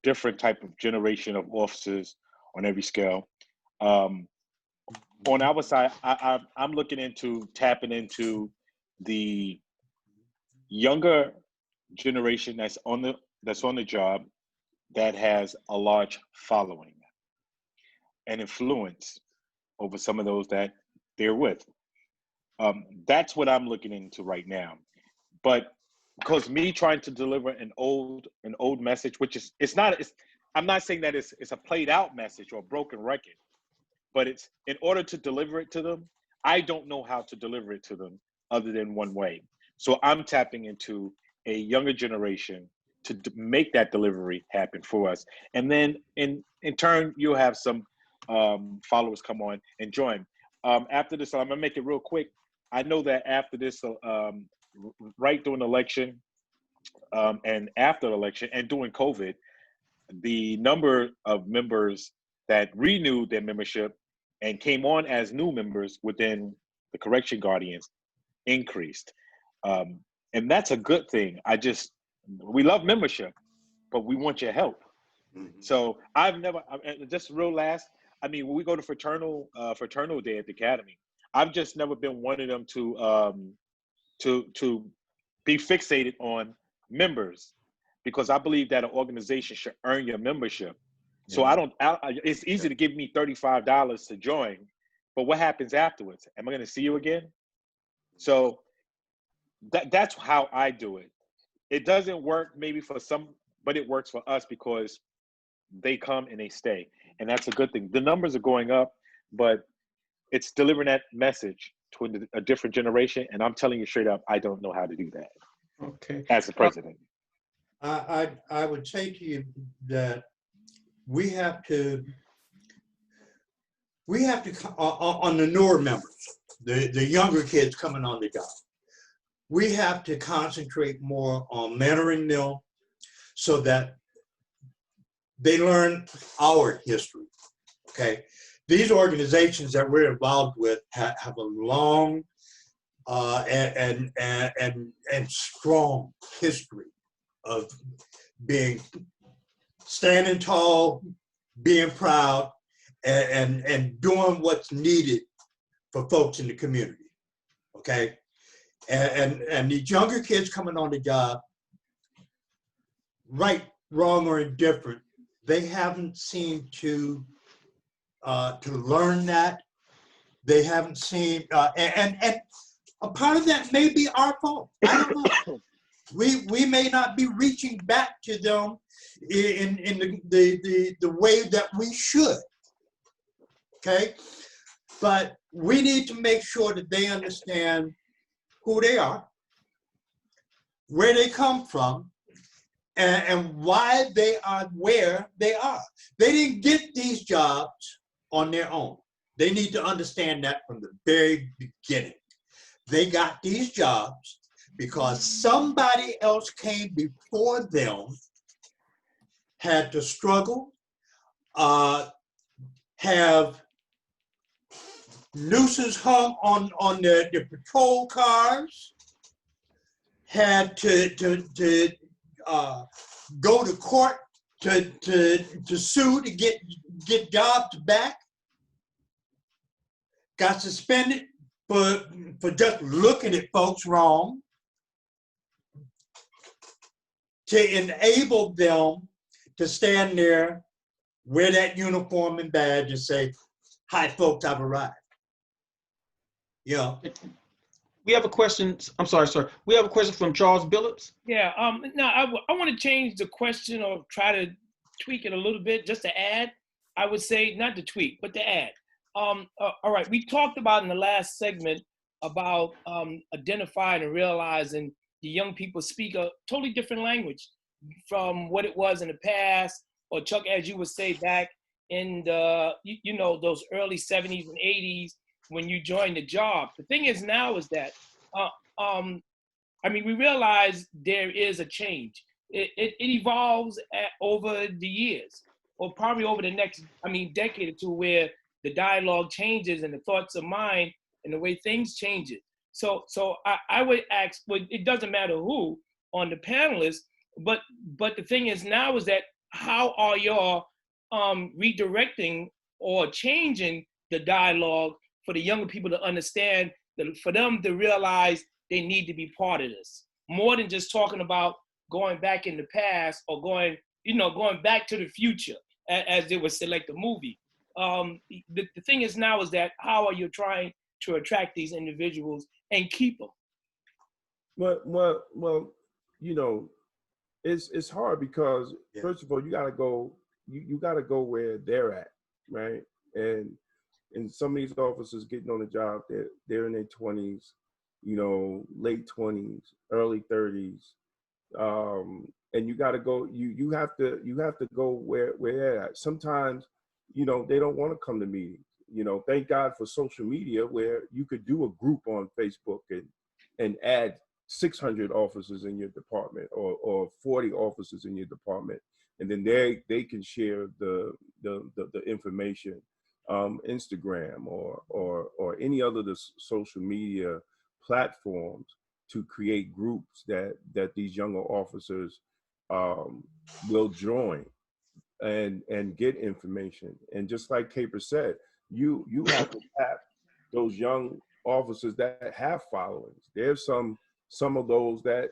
different type of generation of officers on every scale. On our side, I'm looking into tapping into the younger generation that's on the job, that has a large following and influence over some of those that they're with. That's what I'm looking into right now. But because me trying to deliver an old message, which is, I'm not saying that it's a played out message or a broken record, but it's, in order to deliver it to them, I don't know how to deliver it to them other than one way. So I'm tapping into a younger generation to make that delivery happen for us. And then in turn, you'll have some followers come on and join. After this, I'm gonna make it real quick. I know that after this, right during the election and after the election and during COVID, the number of members that renewed their membership and came on as new members within the Correction Guardians increased. And that's a good thing. We love membership, but we want your help. So I've never, just real last, I mean, when we go to fraternal day at the academy, I've just never been one of them to be fixated on members, because I believe that an organization should earn your membership. So it's easy to give me $35 to join, but what happens afterwards? Am I going to see you again? So that's how I do it. It doesn't work maybe for some, but it works for us because they come and they stay. And that's a good thing. The numbers are going up, but it's delivering that message to a different generation. And I'm telling you straight up, I don't know how to do that. Okay. As the president. I would say to you that we have to on the newer members, the younger kids coming on the job, we have to concentrate more on mentoring them so that they learn our history, okay? These organizations that we're involved with have a long and strong history of standing tall, being proud, and doing what's needed for folks in the community, okay? And these younger kids coming on the job, right, wrong, or indifferent, they haven't seemed to learn that. They haven't seen, and a part of that may be our fault. I don't know. We may not be reaching back to them in the way that we should. Okay, but we need to make sure that they understand who they are, where they come from, and why they are where they are. They didn't get these jobs on their own. They need to understand that from the very beginning. They got these jobs because somebody else came before them, had to struggle, have nooses hung on their patrol cars, had to go to court to sue to get jobs back, got suspended for just looking at folks wrong, to enable them to stand there, wear that uniform and badge and say, "Hi folks, I've arrived." You know. We have a question. I'm sorry, sir. We have a question from Charles Billups. Yeah. Now I want to change the question or try to tweak it a little bit, just to add. I would say not to tweak, but to add. All right. We talked about in the last segment about identifying and realizing the young people speak a totally different language from what it was in the past, or Chuck, as you would say, back in you know, those early 70s and 80s when you joined the job. The thing is now is that, I mean, we realize there is a change. It evolves over the years, or probably over the next, decade or two, where the dialogue changes and the thoughts of mind and the way things changes. So I would ask, well, it doesn't matter who on the panelists, but the thing is now is that how are y'all redirecting or changing the dialogue for the younger people to understand, that for them to realize they need to be part of this, more than just talking about going back in the past or going back to the future, as they would select a movie. The thing is now is that how are you trying to attract these individuals and keep them? Well, you know, it's hard because first of all, you gotta go where they're at, right? And some of these officers getting on the job, they're in their 20s, you know, late 20s, early 30s, and you got to go. You have to go where they're at. Sometimes, you know, they don't want to come to meetings. You know, thank God for social media where you could do a group on Facebook and add 600 officers in your department or 40 officers in your department, and then they can share the information, Instagram or any other social media platforms, to create groups that these younger officers will join and get information. And just like Caper said, you have to tap those young officers that have followings. There's some of those that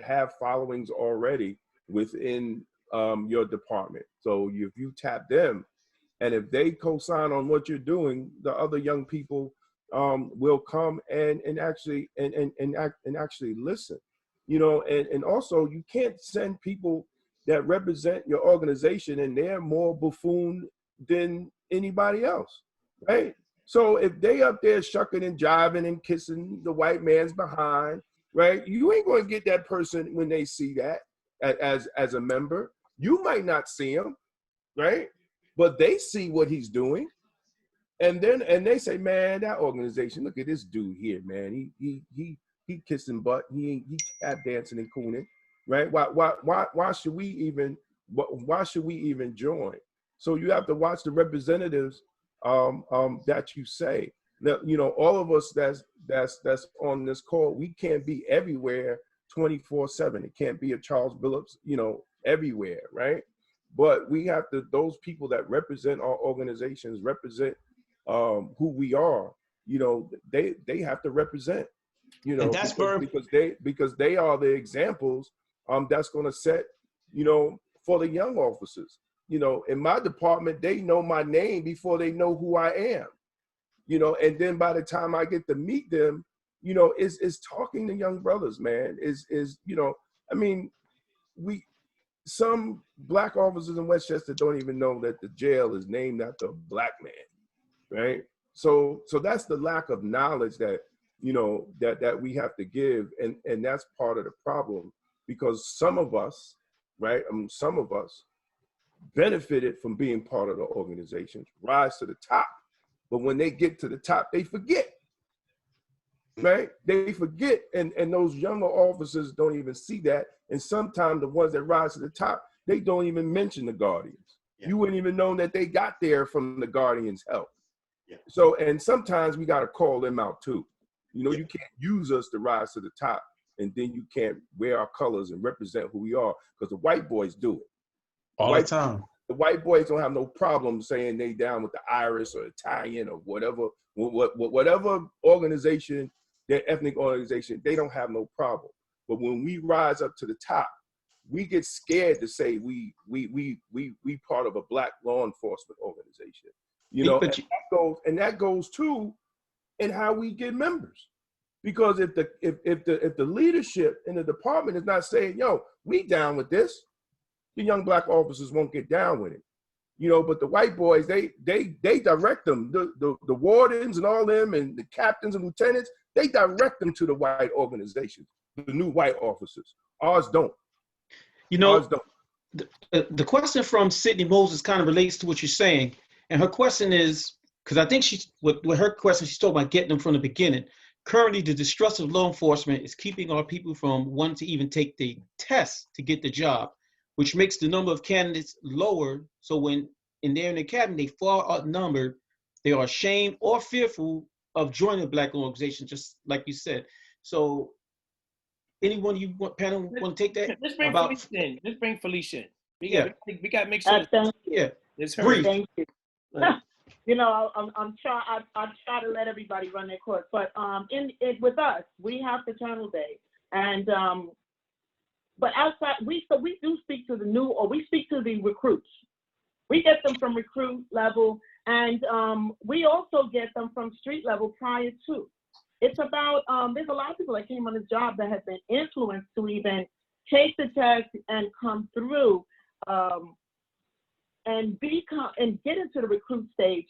have followings already within your department. So if you tap them, and if they co-sign on what you're doing, the other young people will come and actually listen. You know, and also you can't send people that represent your organization and they're more buffoon than anybody else, right? So if they up there shucking and jiving and kissing the white man's behind, right? You ain't going to get that person when they see that as a member. You might not see him, right? But they see what he's doing. And they say, man, that organization, look at this dude here, man. He kissing butt. He tap dancing and cooning, right? Why should we even join? So you have to watch the representatives that you say. Now, you know, all of us that's on this call, we can't be everywhere 24/7. It can't be a Charles Billups, you know, everywhere, right? But we have to, those people that represent our organizations, represent who we are, you know, they have to represent, you know, because they are the examples that's going to set, you know, for the young officers. You know, in my department, they know my name before they know who I am, you know, and then by the time I get to meet them, you know, is talking to young brothers, man, is you know, I mean, some black officers in Westchester don't even know that the jail is named after a black man, right? So that's the lack of knowledge that, you know, that we have to give, and that's part of the problem, because some of us, right, some of us benefited from being part of the organizations, rise to the top, but when they get to the top, they forget, right? They forget, and those younger officers don't even see that, and sometimes the ones that rise to the top, they don't even mention the Guardians. Yeah. You wouldn't even know that they got there from the Guardians' help. Yeah. So, and sometimes we got to call them out too. You know, you can't use us to rise to the top, and then you can't wear our colors and represent who we are, because the white boys do it. All the time. The white boys don't have no problem saying they down with the Irish or Italian or whatever organization, their ethnic organization, they don't have no problem. But when we rise up to the top, we get scared to say we part of a black law enforcement organization. You know, and that goes too in how we get members. Because if the leadership in the department is not saying, yo, we down with this, the young black officers won't get down with it. You know, but the white boys, they direct them. The wardens and all them, and the captains and lieutenants, they direct them to the white organizations, the new white officers. Ours don't. You know, the question from Sidney Moses kind of relates to what you're saying. And her question is, because I think with her question, she's talking about getting them from the beginning. Currently, the distrust of law enforcement is keeping our people from wanting to even take the test to get the job, which makes the number of candidates lower. So when they're in the academy, they far outnumbered. They are ashamed or fearful of joining a Black organization, just like you said. So anyone you want, panel, want to take that? Let's bring Felicia in. Let's bring Felicia in. We got to make sure. It's her. Thank you. You know, I'm try to let everybody run their course, but with us, we have fraternal day, and but outside we do speak to the new, or we speak to the recruits. We get them from recruit level, and we also get them from street level prior to. It's about there's a lot of people that came on this job that have been influenced to even take the test and come through. And get into the recruit stage,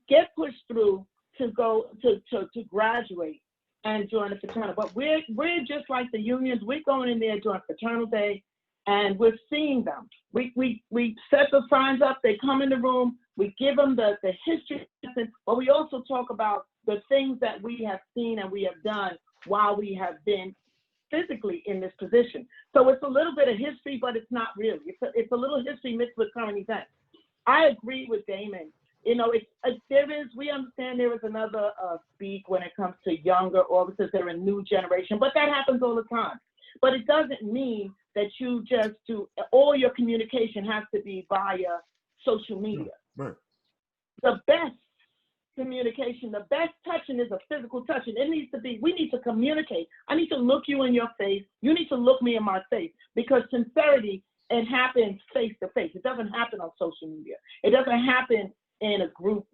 get pushed through to go to graduate and join the fraternal. But we're just like the unions. We're going in there during fraternal day, and we're seeing them. We set the signs up. They come in the room. We give them the history lesson, but we also talk about the things that we have seen and we have done while we have been physically in this position. So it's a little bit of history, but it's not really. It's a little history mixed with current events. I agree with Damon. You know, we understand there is another speak when it comes to younger officers. They're a new generation, but that happens all the time. But it doesn't mean that you just do, all your communication has to be via social media. Right. The best communication, the best touching is a physical touching. It needs to be, we need to communicate. I need to look you in your face. You need to look me in my face, because sincerity, it happens face to face. It doesn't happen on social media. It doesn't happen in a group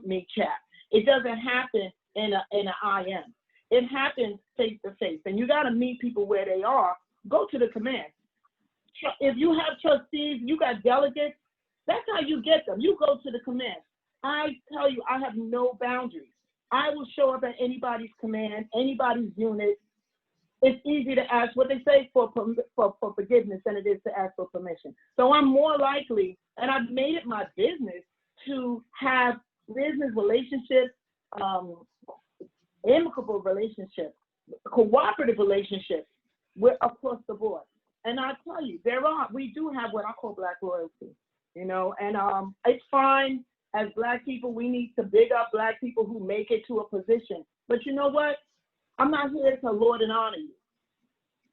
meet chat. It doesn't happen in an IM. It happens face to face. And you got to meet people where they are. Go to the command. If you have trustees, you got delegates, that's how you get them. You go to the command. I tell you, I have no boundaries. I will show up at anybody's command, anybody's unit. It's easy to ask what they say for forgiveness than it is to ask for permission. So I'm more likely, and I've made it my business to have business relationships, amicable relationships, cooperative relationships across the board. And I tell you, we do have what I call Black loyalty, you know, and it's fine. As Black people, we need to big up Black people who make it to a position. But you know what? I'm not here to lord and honor you.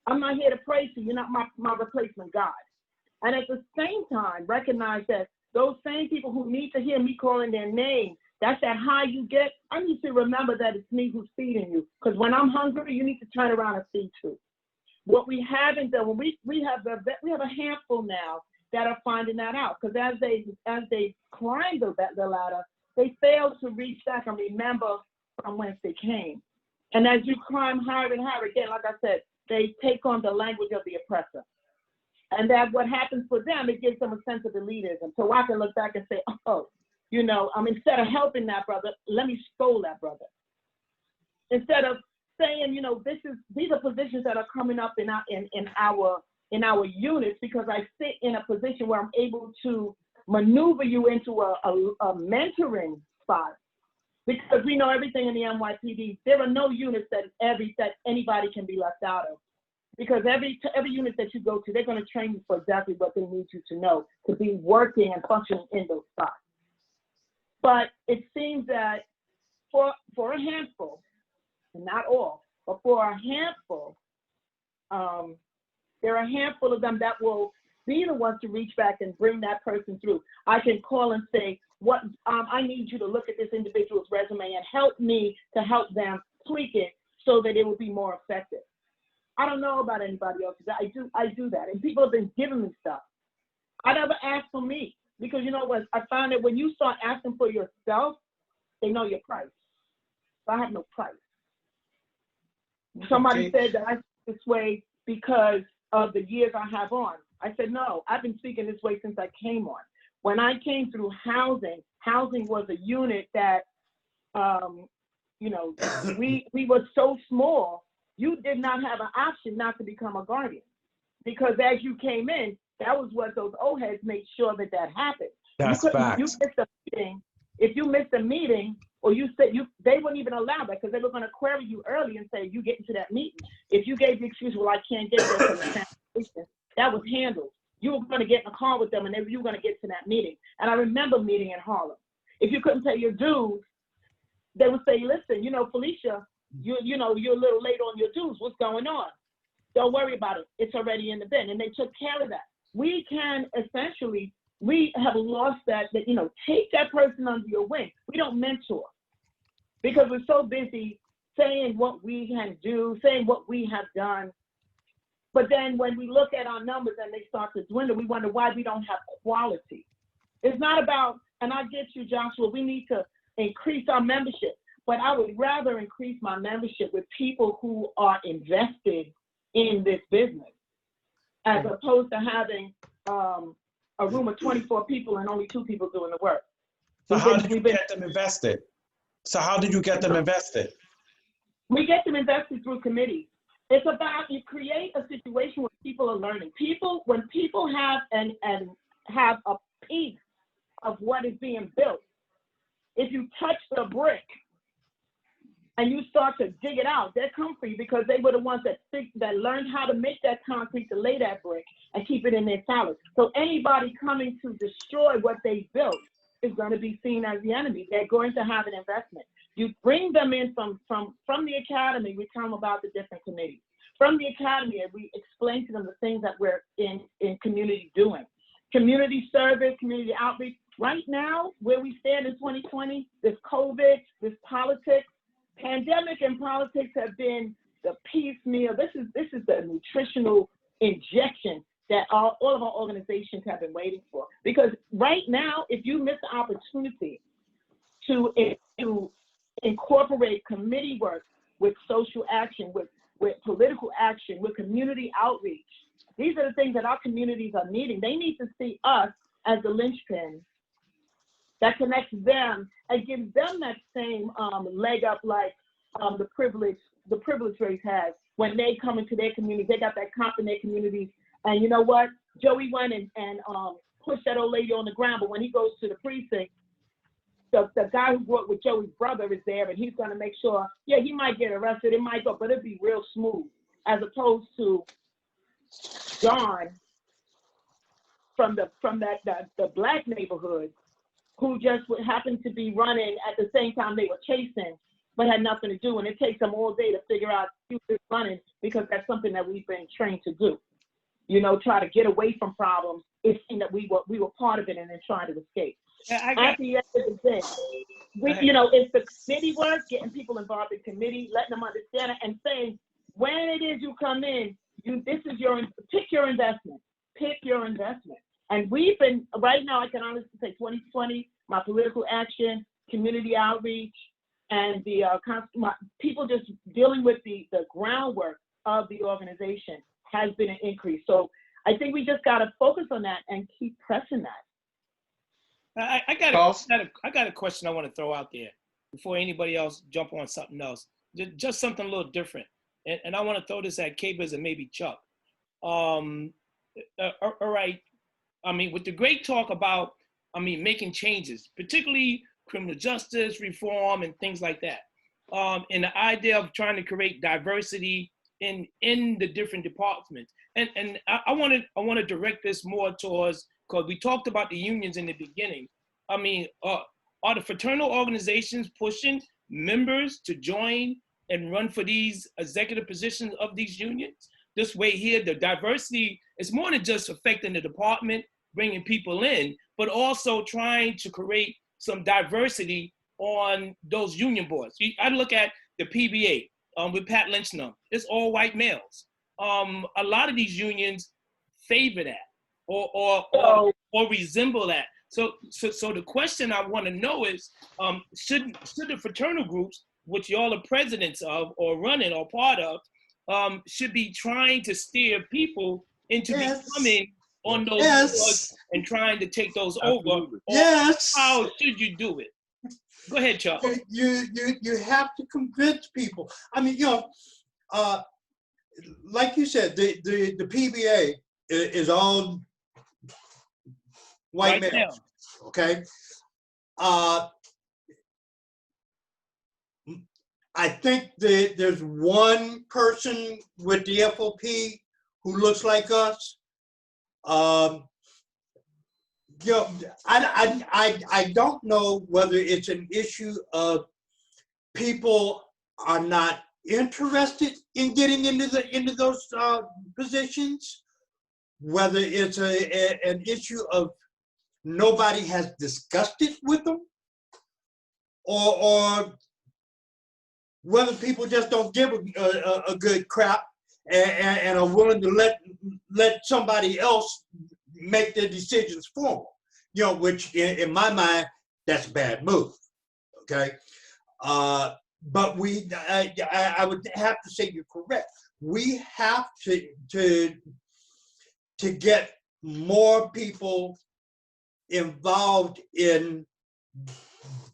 I'm not here to praise you. You're not my replacement God. And at the same time, recognize that those same people who need to hear me calling their name, that's that high you get. I need to remember that it's me who's feeding you. Because when I'm hungry, you need to turn around and feed too. What we haven't done, we have a handful now that are finding that out. Because as they climb the ladder, they fail to reach back and remember from whence they came. And as you climb higher and higher, again, like I said, they take on the language of the oppressor. And that what happens for them, it gives them a sense of elitism. So I can look back and say, oh, you know, instead of helping that brother, let me stole that brother. Instead of saying, you know, these are positions that are coming up in our units, because I sit in a position where I'm able to maneuver you into a mentoring spot. Because we know everything in the NYPD, there are no units that anybody can be left out of. Because every unit that you go to, they're going to train you for exactly what they need you to know to be working and functioning in those spots. But it seems that for a handful, and not all, but for a handful, there are a handful of them that will be the ones to reach back and bring that person through. I can call and say, I need you to look at this individual's resume and help me to help them tweak it so that it will be more effective. I don't know about anybody else. I do that. And people have been giving me stuff. I never ask for me, because you know what? I found that when you start asking for yourself, they know your price. So I have no price. Somebody said that I speak this way because of the years I have on. I said, no, I've been speaking this way since I came on. When I came through housing was a unit that, you know, we were so small, you did not have an option not to become a guardian. Because as you came in, that was what those old heads made sure that happened. That's You facts. missed a meeting. If you missed a meeting, or you said they wouldn't even allow that because they were going to query you early and say you get into that meeting. If you gave the excuse, well, I can't get there because of transportation, that was handled. You were going to get in a car with them, and you were going to get to that meeting. And I remember meeting in Harlem. If you couldn't pay your dues, they would say, listen, Felicia, you're a little late on your dues. What's going on? Don't worry about it. It's already in the bin. And they took care of that. We can essentially, we have lost that, take that person under your wing. We don't mentor because we're so busy saying what we can do, saying what we have done. But then when we look at our numbers and they start to dwindle, we wonder why we don't have quality. It's not about, and I get you, Joshua, we need to increase our membership, but I would rather increase my membership with people who are invested in this business, as opposed to having a room of 24 people and only 2 people doing the work. So how did you get them invested? We get them invested through committees. It's about, you create a situation where people are learning. When people have have a piece of what is being built, if you touch the brick and you start to dig it out, they're comfy because they were the ones that learned how to make that concrete to lay that brick and keep it in their palace. So anybody coming to destroy what they built is going to be seen as the enemy. They're going to have an investment. You bring them in from the academy, we tell them about the different committees. From the academy, we explain to them the things that we're in community doing. Community service, community outreach. Right now, where we stand in 2020, this COVID, this politics, pandemic and politics have been the piecemeal. This is the nutritional injection that all of our organizations have been waiting for. Because right now, if you miss the opportunity to incorporate committee work with social action, with political action, with community outreach, these are the things that our communities are needing. They need to see us as the linchpin that connects them and gives them that same leg up like the privilege race has. When they come into their community, they got that comp in their communities. And you know what? Joey went and pushed that old lady on the ground, but when he goes to the precinct, the guy who worked with Joey's brother is there, and he's going to make sure, yeah, he might get arrested, it might go, but it'll be real smooth, as opposed to John from the black neighborhood, who just happened to be running at the same time they were chasing, but had nothing to do. And it takes them all day to figure out who's running, because that's something that we've been trained to do. Try to get away from problems. It's that we were part of it and then trying to escape. At the end of the day, it's the committee work, getting people involved in committee, letting them understand it, and saying, when it is you come in, pick your investment. Pick your investment. And we've been, right now, I can honestly say 2020, my political action, community outreach, and the people just dealing with the groundwork of the organization has been an increase. So I think we just got to focus on that and keep pressing that. I got a question I want to throw out there before anybody else jump on something else. Just something a little different. And I want to throw this at Capers and maybe Chuck. All right. I mean, with the great talk about, making changes, particularly criminal justice reform and things like that. And the idea of trying to create diversity in the different departments. And I want to direct this more towards, because we talked about the unions in the beginning. Are the fraternal organizations pushing members to join and run for these executive positions of these unions? This way here, the diversity is more than just affecting the department, bringing people in, but also trying to create some diversity on those union boards. I look at the PBA with Pat Lynch and them. It's all white males. A lot of these unions favor that or resemble that. So the question I want to know is, should the fraternal groups, which y'all are presidents of or running or part of, should be trying to steer people into becoming on those boards and trying to take those over? Yes. How should you do it? Go ahead, Chuck. You have to convince people. Like you said, the PBA is all white males. okay? I think that there's one person with the FOP who looks like us. You know, I don't know whether it's an issue of people are not interested in getting into those positions, whether it's an issue of nobody has discussed it with them, or whether people just don't give a good crap and are willing to let somebody else make their decisions for them. You know, which in my mind, that's a bad move. Okay. But I would have to say you're correct. We have to get more people involved in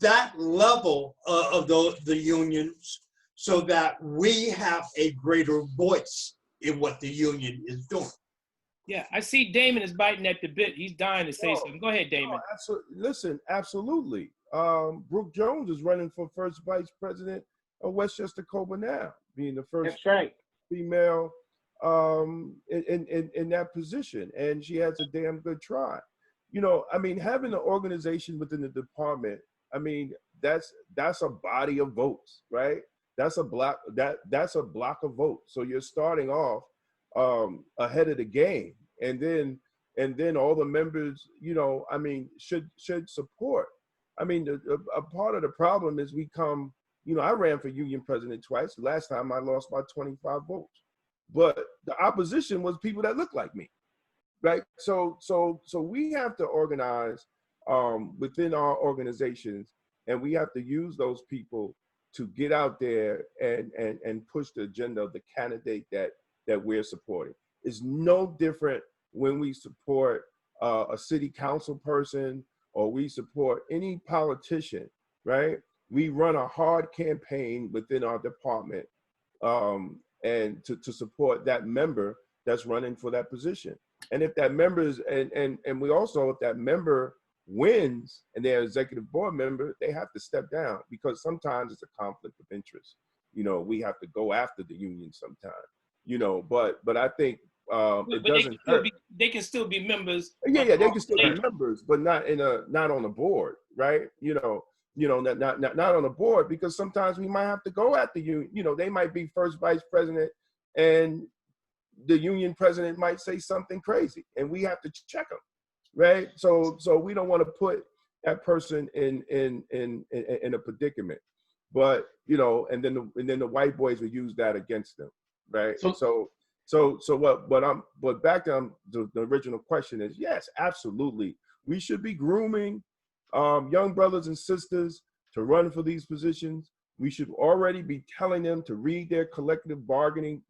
that level of the unions, so that we have a greater voice in what the union is doing. Yeah, I see Damon is biting at the bit. He's dying to say something. Go ahead, Damon. Listen, absolutely. Brooke Jones is running for first vice president of Westchester Coba now, being the first female in that position, and she has a damn good try. You know, I mean, having an organization within the department, I mean, that's a body of votes, right? That's a block of votes. So you're starting off ahead of the game, and then all the members, you know, I mean, should support. I mean, a part of the problem is we come, you know, I ran for union president twice. Last time I lost by 25 votes, but the opposition was people that look like me, right? So we have to organize within our organizations, and we have to use those people to get out there and push the agenda of the candidate that we're supporting. It's no different when we support a city council person or we support any politician, right? We run a hard campaign within our department and to support that member that's running for that position. And if that member is, and we also, if that member wins and they're executive board member, they have to step down, because sometimes it's a conflict of interest. You know, we have to go after the union sometimes, you know, but I think it doesn't hurt. They can still be members. Yeah, they can still be members, but not on the board, right? You know, not on the board, because sometimes we might have to go at the union. You know, they might be first vice president and the union president might say something crazy and we have to check them, right? So we don't want to put that person in a predicament. But, you know, and then the white boys will use that against them, right? But back to the original question is, yes, absolutely. We should be grooming young brothers and sisters to run for these positions. We should already be telling them to read their collective bargaining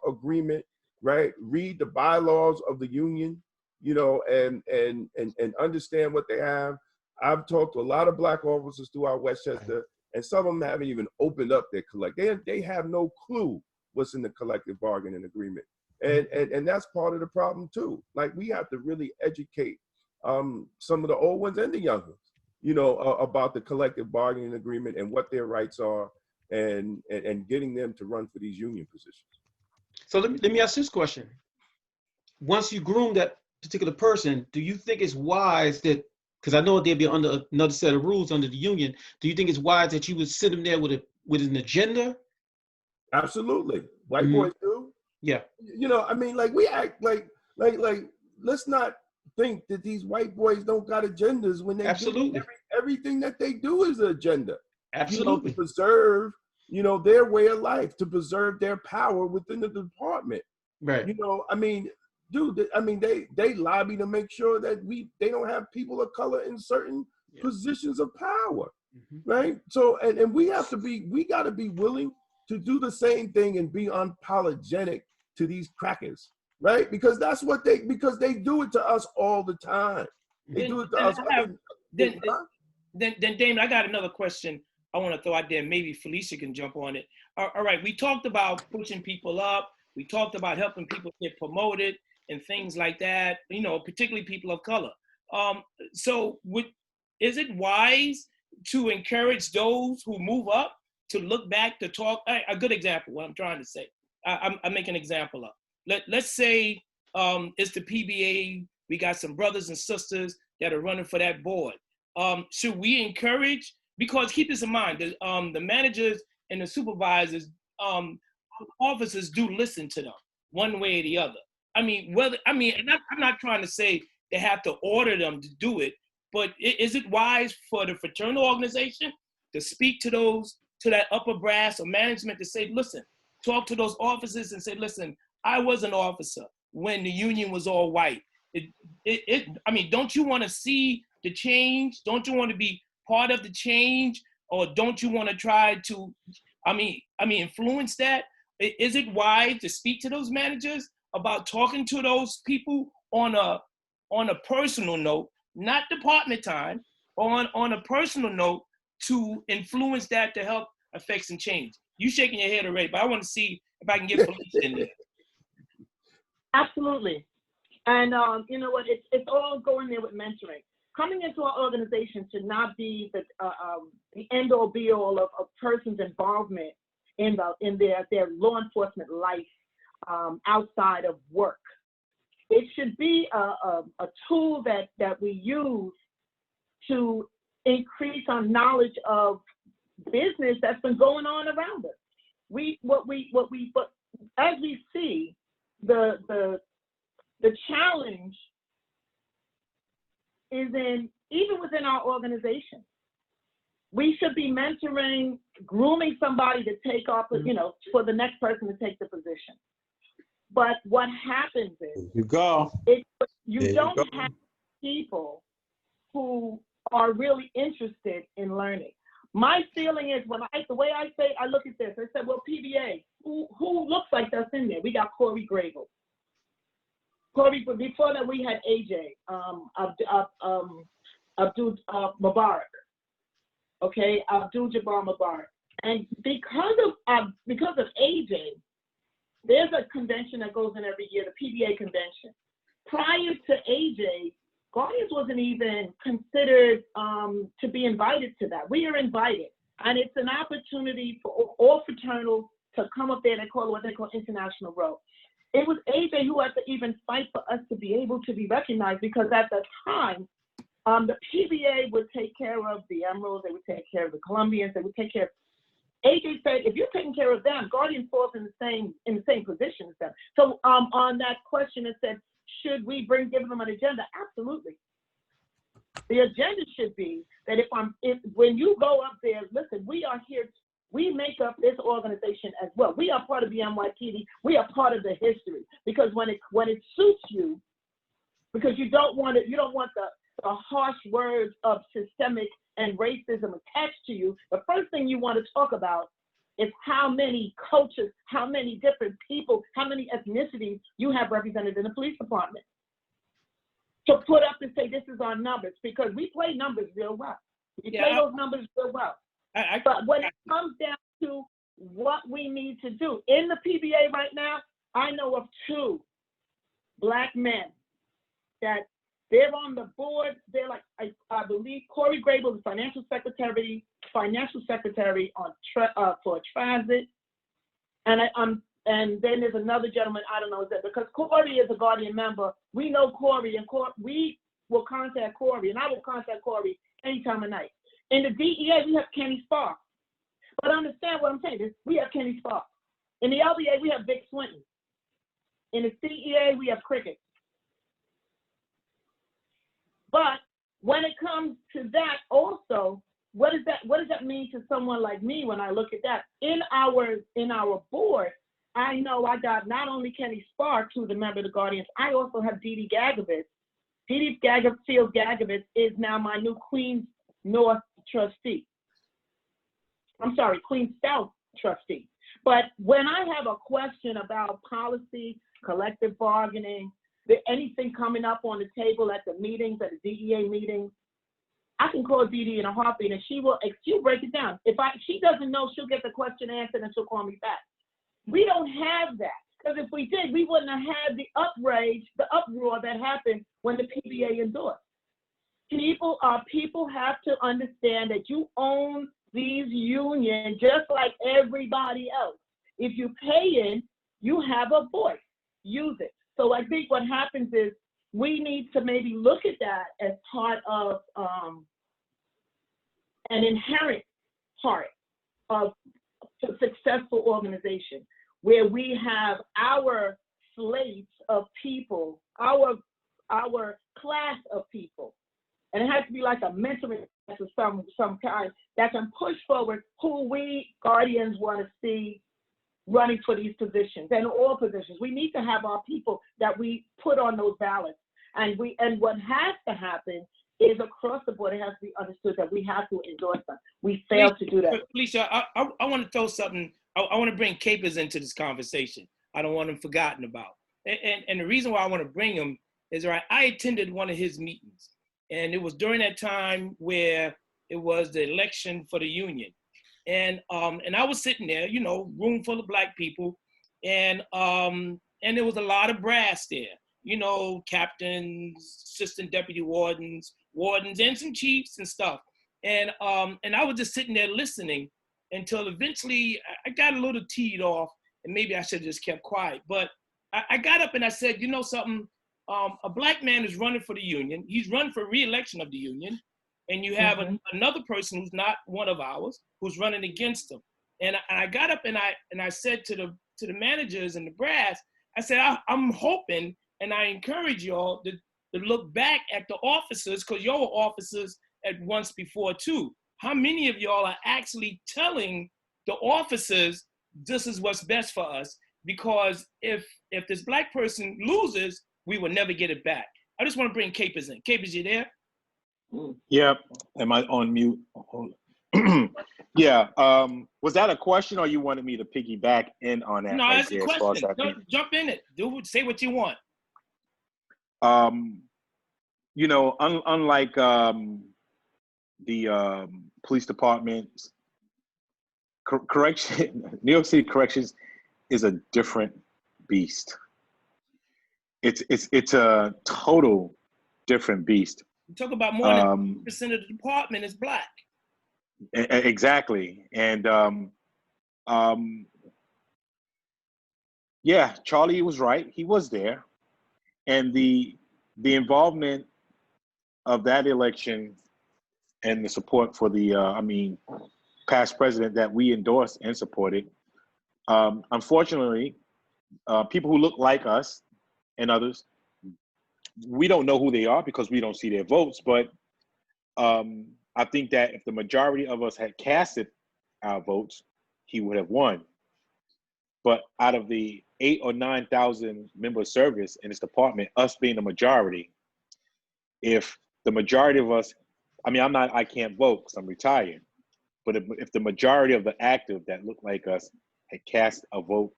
agreement, right? Read the bylaws of the union, you know, and understand what they have. I've talked to a lot of Black officers throughout Westchester, and some of them haven't even opened up their they have no clue what's in the collective bargaining agreement. And that's part of the problem too. Like, we have to really educate some of the old ones and the young ones, you know, about the collective bargaining agreement and what their rights are, and getting them to run for these union positions. So let me ask this question. Once you groom that particular person, do you think it's wise that, because I know they'll be under another set of rules under the union, do you think it's wise that you would sit them there with an agenda? Absolutely. White boys do. Yeah. You know, I mean, like, we act like let's not think that these white boys don't got agendas when they absolutely everything that they do is an agenda. Absolutely. You know, to preserve, you know, their way of life, to preserve their power within the department. Right. You know, I mean, dude, I mean, they lobby to make sure that they don't have people of color in certain positions of power. Right. So, and we got to be willing to do the same thing and be unapologetic to these crackers, right? Because that's what they do it to us all the time. They do it to us. Then Damon, I got another question I want to throw out there. Maybe Felicia can jump on it. All right, we talked about pushing people up. We talked about helping people get promoted and things like that, you know, particularly people of color. So is it wise to encourage those who move up to look back, to talk? A good example, what I'm trying to say, I make an example of. Let's say it's the PBA, we got some brothers and sisters that are running for that board. Should we encourage, because keep this in mind, the managers and the supervisors, officers do listen to them one way or the other. And I'm not trying to say they have to order them to do it, but is it wise for the fraternal organization to speak to that upper brass or management to say, listen, talk to those officers and say, listen, I was an officer when the union was all white. Don't you want to see the change? Don't you want to be part of the change? Or don't you want to try to, influence that? Is it wise to speak to those managers about talking to those people on a personal note, not department time, on a personal note, to influence that to help affect some change? You shaking your head already, but I want to see if I can get Felicia in there. Absolutely. And you know what, it's all going there with mentoring. Coming into our organization should not be the end all be all of person's involvement in their law enforcement life outside of work. It should be a tool that we use to increase our knowledge of business that's been going on around us. But as we see, the challenge is even within our organization. We should be mentoring, grooming somebody to take off, for the next person to take the position. But what happens is you don't have people who are really interested in learning. My feeling is the way I look at this, I said, well, PBA, who looks like that's in there? We got Corey Grable. Before that we had AJ, Abdul Mubarak. Okay, Abdul Jabbar Mubarak. And because of AJ, there's a convention that goes in every year, the PBA convention. Prior to AJ, Guardians wasn't even considered to be invited to that. We are invited, and it's an opportunity for all fraternals to come up there. They call it what they call International Row. It was AJ who had to even fight for us to be able to be recognized, because at the time, the PBA would take care of the Emeralds, they would take care of the Colombians, they would take care of. AJ said, if you're taking care of them, Guardian falls in the same position as them. So on that question, it said, should we give them an agenda? Absolutely. The agenda should be that when you go up there, listen, we are here. We make up this organization as well. We are part of the NYPD. We are part of the history, because when it suits you, because you don't want the harsh words of systemic and racism attached to you. The first thing you want to talk about is how many cultures, how many different people, how many ethnicities you have represented in the police department. To put up and say this is our numbers, because we play numbers real well. We play those numbers real well. But when it comes down to what we need to do in the PBA right now, I know of 2 Black men that they're on the board. They're like, I believe Corey Grable, the financial secretary on for transit, and then there's another gentleman, I don't know, because Corey is a Guardian member. We know Corey, and we will contact Corey, and I will contact Corey any time of night. In the DEA, we have Kenny Sparks. But understand what I'm saying. We have Kenny Sparks. In the LBA, we have Vic Swinton. In the CEA, we have Cricket. But when it comes to that also, what does that mean to someone like me when I look at that? In our board, I know I got not only Kenny Sparks, who's a member of the Guardians, I also have Dee Dee Gagavitz. Dee Dee Fields Gagavitz is now my new Queens North trustee. I'm sorry, Queens South trustee. But when I have a question about policy, collective bargaining, anything coming up on the table at the meetings, at the DEA meetings, I can call Dee Dee in a heartbeat, and she'll break it down. If she doesn't know, she'll get the question answered and she'll call me back. We don't have that, because if we did, we wouldn't have had the uproar that happened when the PBA endorsed. People have to understand that you own these unions just like everybody else. If you pay in, you have a voice. Use it. So I think what happens is we need to maybe look at that as part of an inherent part of a successful organization, where we have our slates of people, our class of people. And it has to be like a mentoring of some kind that can push forward who we guardians want to see running for these positions and all positions. We need to have our people that we put on those ballots. And what has to happen is across the board, it has to be understood that we have to endorse them. We fail to do that. Felicia, I want to throw something, I want to bring Capers into this conversation. I don't want him forgotten about. And the reason why I want to bring him is, right, I attended one of his meetings. And it was during that time where it was the election for the union. And I was sitting there, you know, room full of Black people. And there was a lot of brass there, you know, captains, assistant deputy wardens, and some chiefs and stuff. And I was just sitting there listening until eventually I got a little teed off, and maybe I should have just kept quiet. But I got up and I said, you know something, a Black man is running for the union. He's running for re-election of the union. And you have another person who's not one of ours who's running against him. And I got up and I said to the managers and the brass, I said, I'm hoping and I encourage y'all to look back at the officers, because y'all were officers at once before too. How many of y'all are actually telling the officers this is what's best for us? Because if this Black person loses, we will never get it back. I just want to bring Capers in. Capers, you there? Yeah. Am I on mute? Yeah. Was that a question, or you wanted me to piggyback in on that? No, right that's a there, question. Jump in it. Say what you want. You know, unlike the police departments, correction, New York City Corrections is a different beast. It's a total different beast. You talk about more than 50% of the department is Black. Exactly. And yeah, Charlie was right. He was there. And the involvement of that election and the support for the, past president that we endorsed and supported, unfortunately, people who look like us and others, we don't know who they are because we don't see their votes. But I think that if the majority of us had casted our votes, he would have won. But out of the 8,000 or 9,000 member service in this department, us being the majority, if the majority of us, I can't vote because I'm retired, but if the majority of the active that look like us had cast a vote,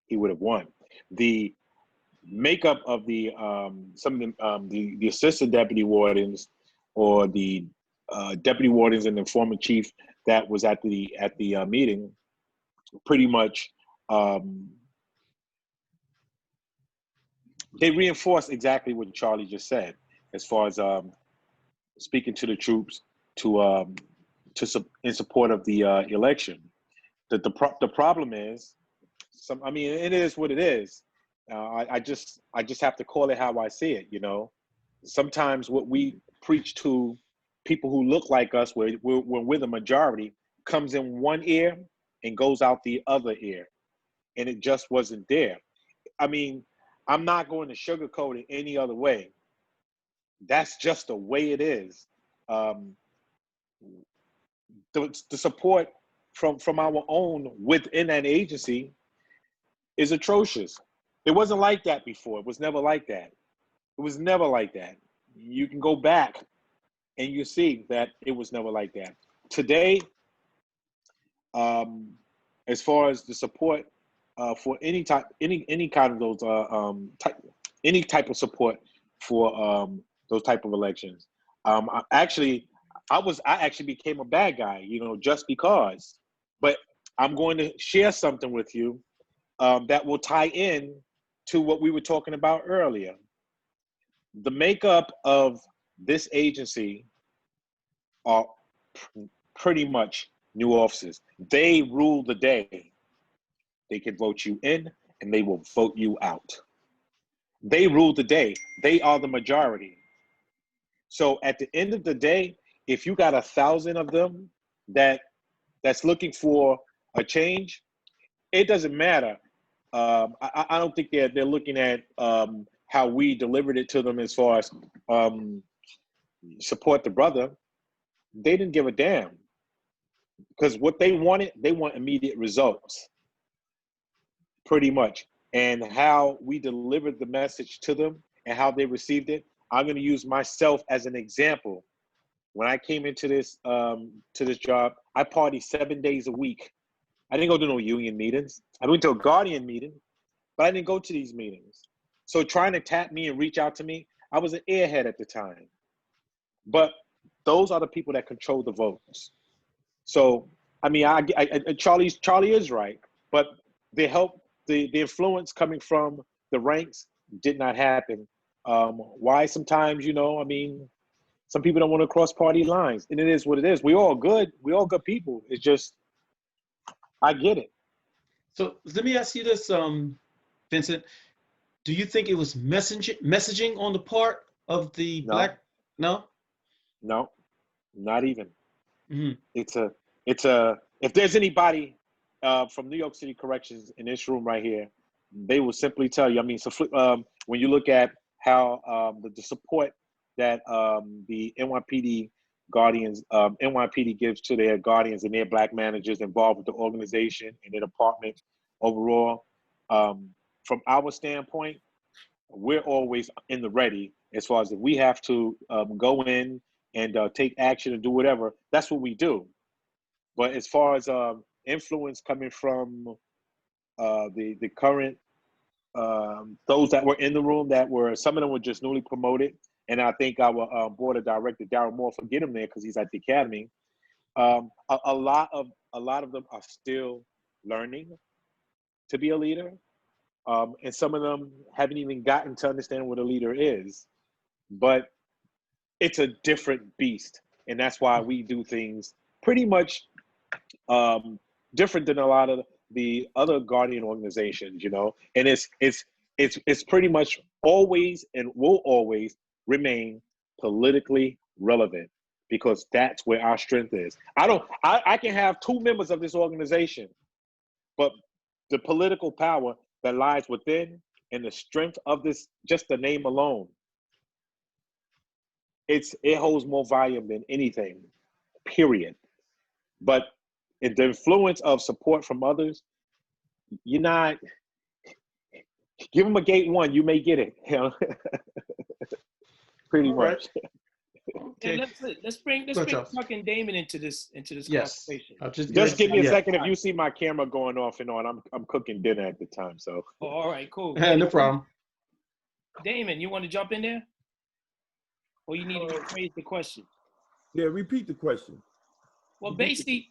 he would have won. The makeup of the the assistant deputy wardens or the deputy wardens and the former chief that was at the meeting, pretty much they reinforced exactly what Charlie just said, as far as speaking to the troops in support of the election. The problem is, it is what it is. I just have to call it how I see it. You know, sometimes what we preach to people who look like us, when we're the majority, comes in one ear and goes out the other ear, and it just wasn't there. I'm not going to sugarcoat it any other way. That's just the way it is. The support from our own within an agency is atrocious. It wasn't like that before. It was never like that. It was never like that. You can go back and you see that it was never like that. Today, as far as the support for any kind of those any type of support for those type of elections, I actually became a bad guy, just because. But I'm going to share something with you that will tie in to what we were talking about earlier. The makeup of this agency are pretty much new officers. They rule the day. They can vote you in and they will vote you out. They rule the day. They are the majority. So at the end of the day, if you got 1,000 of them that's looking for a change, it doesn't matter. I don't think they're looking at how we delivered it to them as far as support the brother. They didn't give a damn, because what they want immediate results, pretty much. And how we delivered the message to them and how they received it, I'm going to use myself as an example. When I came into this job, I partied 7 days a week. I didn't go to no union meetings. I went to a Guardian meeting, but I didn't go to these meetings. So trying to tap me and reach out to me, I was an airhead at the time. But those are the people that control the votes. So, I mean, Charlie is right, but the help, the influence coming from the ranks did not happen. Why sometimes, you know, I mean, some people don't want to cross party lines, and it is what it is. We all good people. It's just, I get it. So let me ask you this, Vincent. Do you think it was messaging on the part of the black? No, not even. Mm-hmm. If there's anybody from New York City Corrections in this room right here, they will simply tell you. I mean, so when you look at how the support that the NYPD guardians, NYPD gives to their guardians and their black managers involved with the organization and their department overall, from our standpoint, we're always in the ready as far as if we have to go in and take action and do whatever, that's what we do. But as far as influence coming from the current, those that were in the room, some of them were just newly promoted. And I think our board of director, Darryl Moore, forget him there because he's at the academy. A lot of them are still learning to be a leader. And some of them haven't even gotten to understand what a leader is. But it's a different beast. And that's why we do things pretty much different than a lot of the other guardian organizations, you know. And it's pretty much always and will always remain politically relevant, because that's where our strength is. I can have 2 members of this organization, but the political power that lies within and the strength of this, just the name alone, it holds more volume than anything, period. But in the influence of support from others, you're not, give them a gate 1, you may get it, you know? Pretty much. Okay. And let's bring fucking Damon into this Yes. conversation. Just give me a second. If you see my camera going off and on, I'm cooking dinner at the time. So. Oh, all right, cool. No problem. Damon, you want to jump in there, or you need to rephrase the question? Yeah, repeat the question. Well, basically,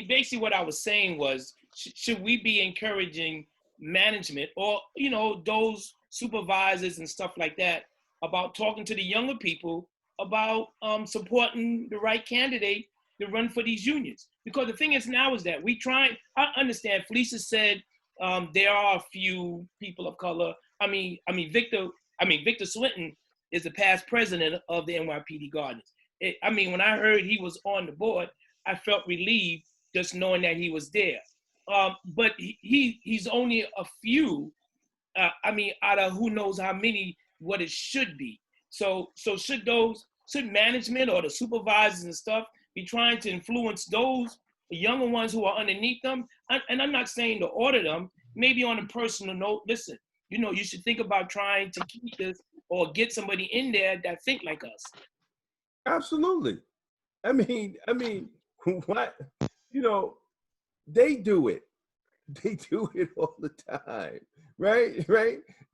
basically what I was saying was, should we be encouraging management or, you know, those supervisors and stuff like that about talking to the younger people about supporting the right candidate to run for these unions? Because the thing is now is that I understand Felicia said there are a few people of color. Victor Swinton is the past president of the NYPD Guardians. When I heard he was on the board, I felt relieved just knowing that he was there. But he's only a few, out of who knows how many, what it should be. So should management or the supervisors and stuff be trying to influence those younger ones who are underneath them? And I'm not saying to order them, maybe on a personal note, listen, you know, you should think about trying to keep this or get somebody in there that think like us. Absolutely. I mean, what, you know, they do it. They do it all the time, right?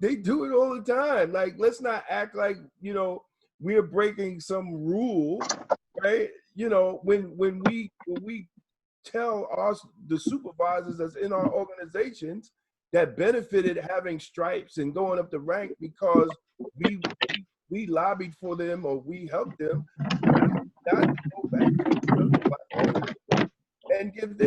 They do it all the time. Like, let's not act like, you know, we're breaking some rule, right? You know, when we tell the supervisors that's in our organizations that benefited having stripes and going up the rank because we we lobbied for them or we helped them, not to go back to the black organization and give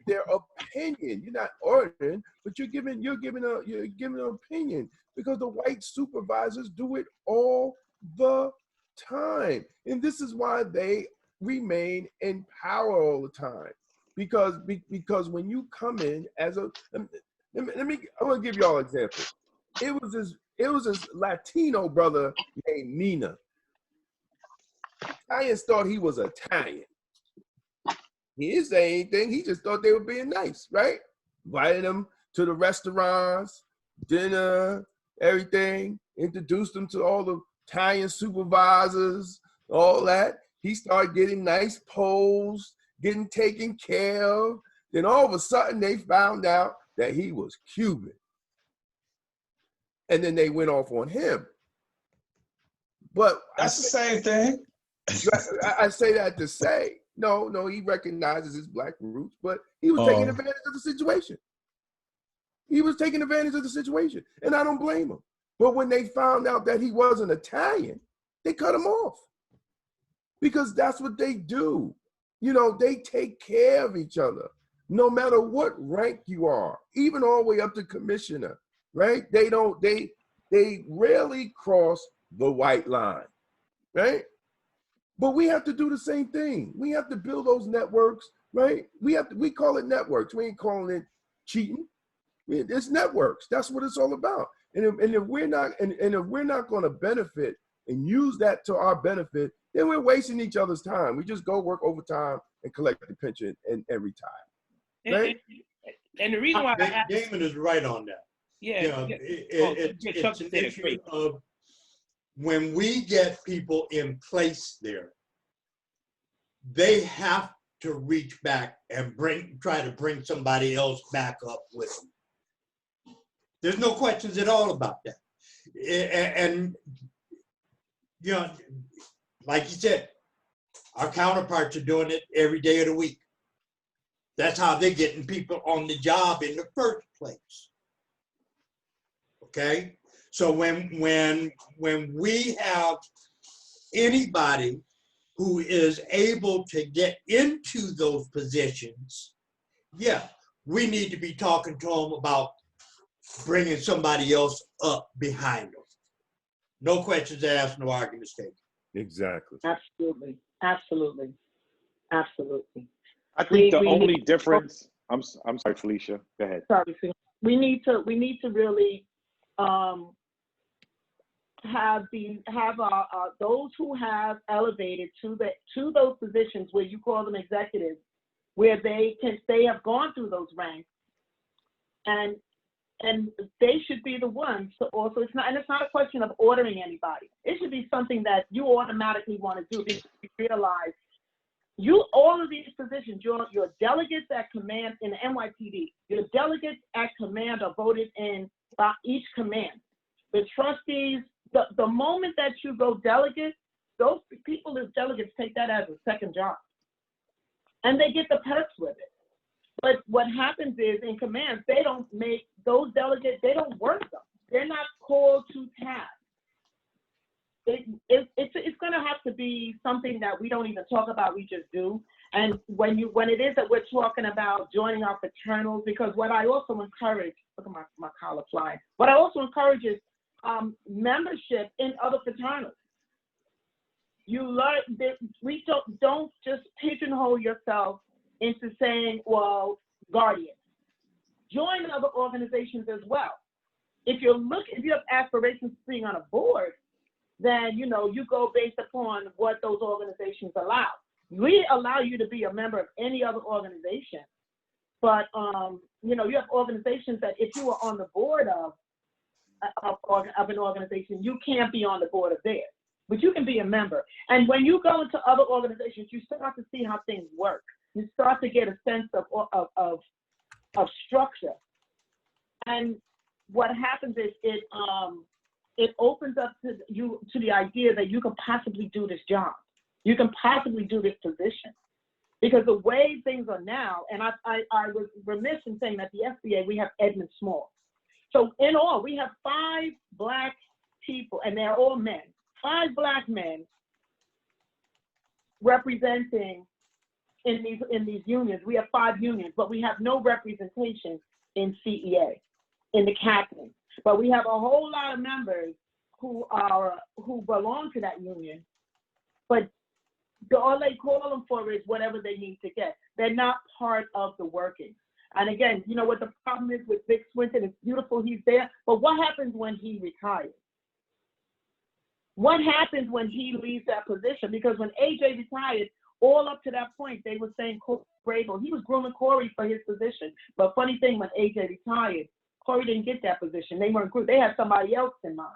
their opinion. You're not ordering, but you're giving an opinion, because the white supervisors do it all the time, and this is why they remain in power all the time. Because when you come in as a, I'm gonna give y'all an example. It was this Latino brother named Nina. Italians thought he was Italian. He didn't say anything. He just thought they were being nice, right? Invited them to the restaurants, dinner, everything. Introduced them to all the Italian supervisors, all that. He started getting nice polls, getting taken care of. Then all of a sudden they found out that he was Cuban. And then they went off on him. But that's the same thing. I say that to say, no, he recognizes his black roots, but he was taking advantage of the situation. He was taking advantage of the situation, and I don't blame him. But when they found out that he wasn't Italian, they cut him off, because that's what they do. You know, they take care of each other, no matter what rank you are, even all the way up to commissioner, right? They rarely cross the white line, right? But we have to do the same thing. We have to build those networks, right? We call it networks. We ain't calling it cheating. It's networks. That's what it's all about. And if we're not going to benefit and use that to our benefit, then we're wasting each other's time. We just go work overtime and collect the pension and retire. Right? And the reason why Damon is right on that. Yeah. You know, it's an issue of, when we get people in place there, they have to reach back and try to bring somebody else back up with them. There's no questions at all about that. And you know, like you said, our counterparts are doing it every day of the week. That's how they're getting people on the job in the first place. Okay? So when we have anybody who is able to get into those positions, yeah, we need to be talking to them about bringing somebody else up behind them. No questions asked, no arguments taken. Exactly. Absolutely. Absolutely. Absolutely. I think the only difference, I'm sorry, Felicia, go ahead. Sorry, we need to really have those who have elevated to those positions where you call them executives, where they have gone through those ranks, and they should be the ones to also, it's not a question of ordering anybody. It should be something that you automatically want to do, because you realize all of these positions, your delegates at command in the NYPD, your delegates at command are voted in by each command. The trustees, the moment that you go delegate, those people as delegates take that as a second job. And they get the perks with it. But what happens is, in commands, they don't make those delegates, they don't work them. They're not called to task. It's going to have to be something that we don't even talk about, we just do. And when it is that we're talking about joining our fraternals, because what I also encourage, look at my collar flying, what I also encourage is membership in other fraternities. You learn that we don't just pigeonhole yourself into saying, well, Guardians. Join other organizations as well. If you have aspirations of being on a board, then you go based upon what those organizations allow. We allow you to be a member of any other organization, but you have organizations that if you are on the board of an organization, you can't be on the board of theirs, but you can be a member. And when you go into other organizations, you start to see how things work. You start to get a sense of structure. And what happens is it opens up to the idea that you can possibly do this job. You can possibly do this position. Because the way things are now, and I was remiss in saying that the FBA, we have Edmund Small. So in all, we have 5 Black people, and they're all men, 5 Black men representing in these unions. We have 5 unions, but we have no representation in CEA, in the captains. But we have a whole lot of members who belong to that union, but all they call them for is whatever they need to get. They're not part of the workings. And again, you know what the problem is with Vic Swinton? It's beautiful he's there, but what happens when he retires? What happens when he leaves that position? Because when AJ retired, all up to that point, they were saying Corey Grable. He was grooming Corey for his position. But funny thing, when AJ retired, Corey didn't get that position. They weren't grooming. They had somebody else in mind.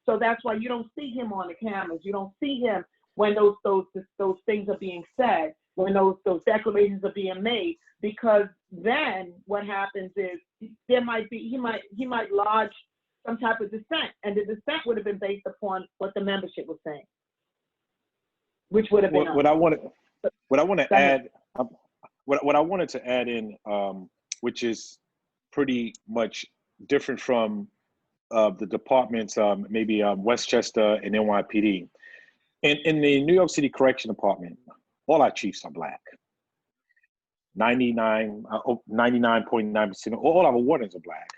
So that's why you don't see him on the cameras. You don't see him when those things are being said, when those declarations are being made, because then what happens is he might lodge some type of dissent, and the dissent would have been based upon what the membership was saying, which would have been what I wanted to add, what I wanted to add in, which is pretty much different from the departments, maybe Westchester and NYPD. In the New York City Correction Department, all our chiefs are Black. 99.9%, all our wardens are Black.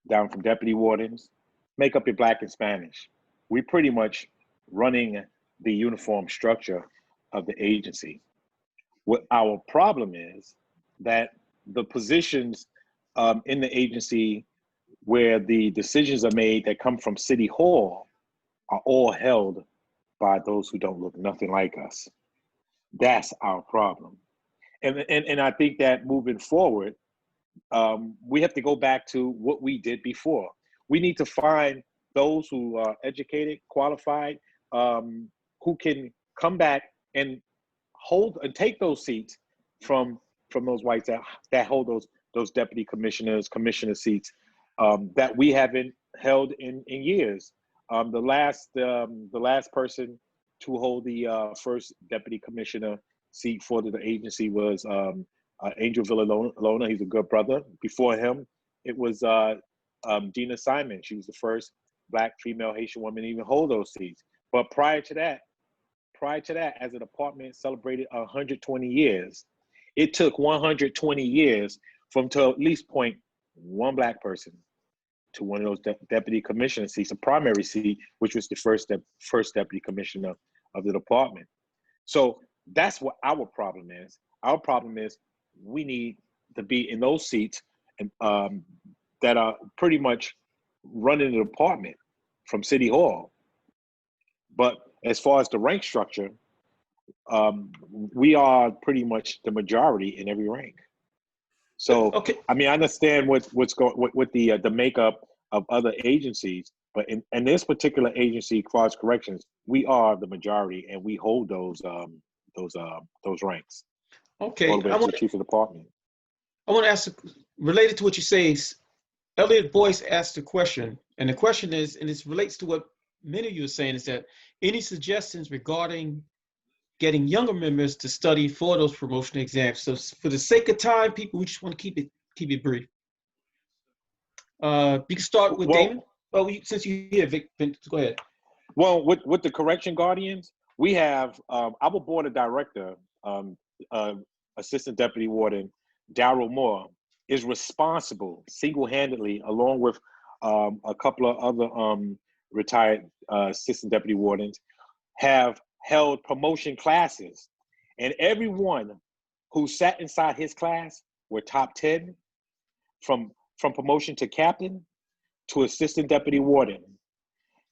Down from deputy wardens, make up your Black and Spanish. We're pretty much running the uniform structure of the agency. What our problem is that the positions in the agency where the decisions are made that come from City Hall are all held by those who don't look nothing like us. That's our problem. And I think that moving forward, we have to go back to what we did before. We need to find those who are educated, qualified, who can come back and hold and take those seats from those whites that hold those deputy commissioner seats that we haven't held in years. The last person to hold the first deputy commissioner seat for the agency was Angel Villalona. He's a good brother. Before him, it was Dina Simon. She was the first Black female Haitian woman to even hold those seats. But prior to that, as the department celebrated 120 years, it took 120 years to at least point one Black person to one of those deputy commissioner seats, a primary seat, which was the first deputy commissioner of the department. So that's what our problem is. Our problem is we need to be in those seats and that are pretty much running the department from City Hall. But as far as the rank structure, we are pretty much the majority in every rank. So, okay. I mean, I understand what's going with the makeup of other agencies, but in this particular agency, Cross Corrections, we are the majority, and we hold those ranks. Okay, all the way to the chief of department. I want to ask, related to what you say, Elliot Boyce asked a question, and the question is, and it relates to what many of you are saying, is that any suggestions regarding getting younger members to study for those promotion exams? So for the sake of time, people, we just want to keep it brief. You can start with Damon. Oh, since you're here, Vic, go ahead. Well, with the correction guardians, we have our board of director, Assistant Deputy Warden Daryl Moore, is responsible single-handedly, along with a couple of other retired Assistant Deputy Wardens, have held promotion classes, and everyone who sat inside his class were top 10 from promotion to captain to assistant deputy warden.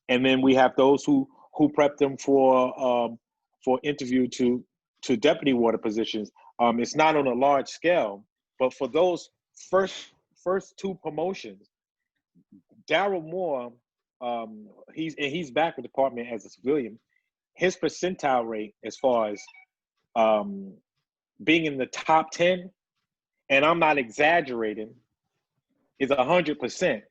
And then we have those who prep them for interview to deputy warden positions. It's not on a large scale, but for those first 2 promotions, Daryl Moore, he's back with the department as a civilian. His percentile rate as far as being in the top 10, and I'm not exaggerating, is 100%.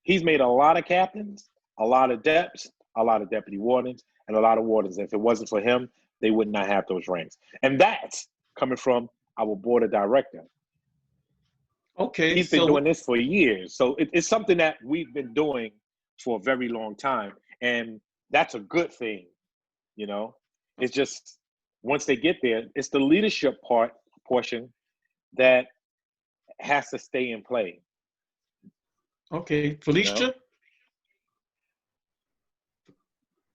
He's made a lot of captains, a lot of deps, a lot of deputy wardens, and a lot of wardens. If it wasn't for him, they would not have those ranks. And that's coming from our board of director. Okay. He's been doing this for years. So it's something that we've been doing for a very long time. And that's a good thing, you know. It's just once they get there, it's the leadership portion that has to stay in play. Okay, Felicia. You know?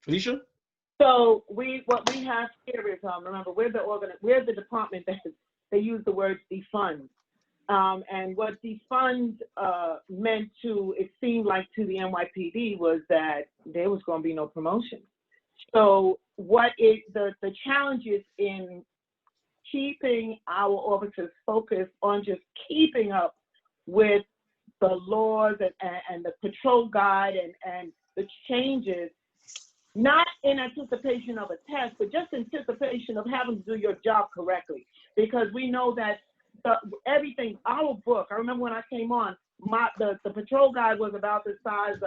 Felicia. So what we have here is remember we're the department that they use the word defund, and what defund meant to, it seemed like to the NYPD, was that there was going to be no promotion. So the challenge is in keeping our officers focused on just keeping up with the laws and the patrol guide and the changes, not in anticipation of a test, but just anticipation of having to do your job correctly. Because we know that everything, our book, I remember when I came on, the patrol guide was about the size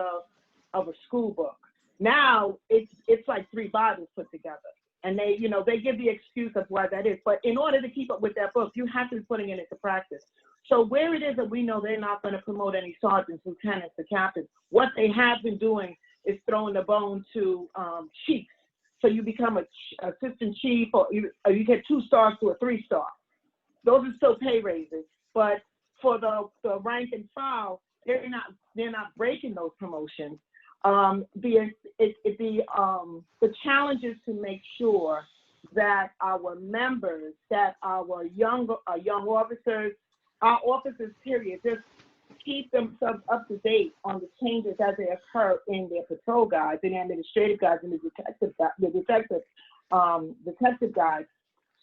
of a school book. Now it's like 3 Bibles put together. And they give the excuse of why that is. But in order to keep up with that book, you have to be putting it into practice. So where it is that we know they're not going to promote any sergeants, lieutenants, or captains, what they have been doing is throwing the bone to chiefs. So you become an assistant chief, or you get 2 stars to a 3-star. Those are still pay raises. But for the rank and file, they're not breaking those promotions. The challenge is to make sure that our members, that our young officers, our officers, period, just keep themselves up to date on the changes as they occur in their patrol guides, and administrative guides, and the detective guides,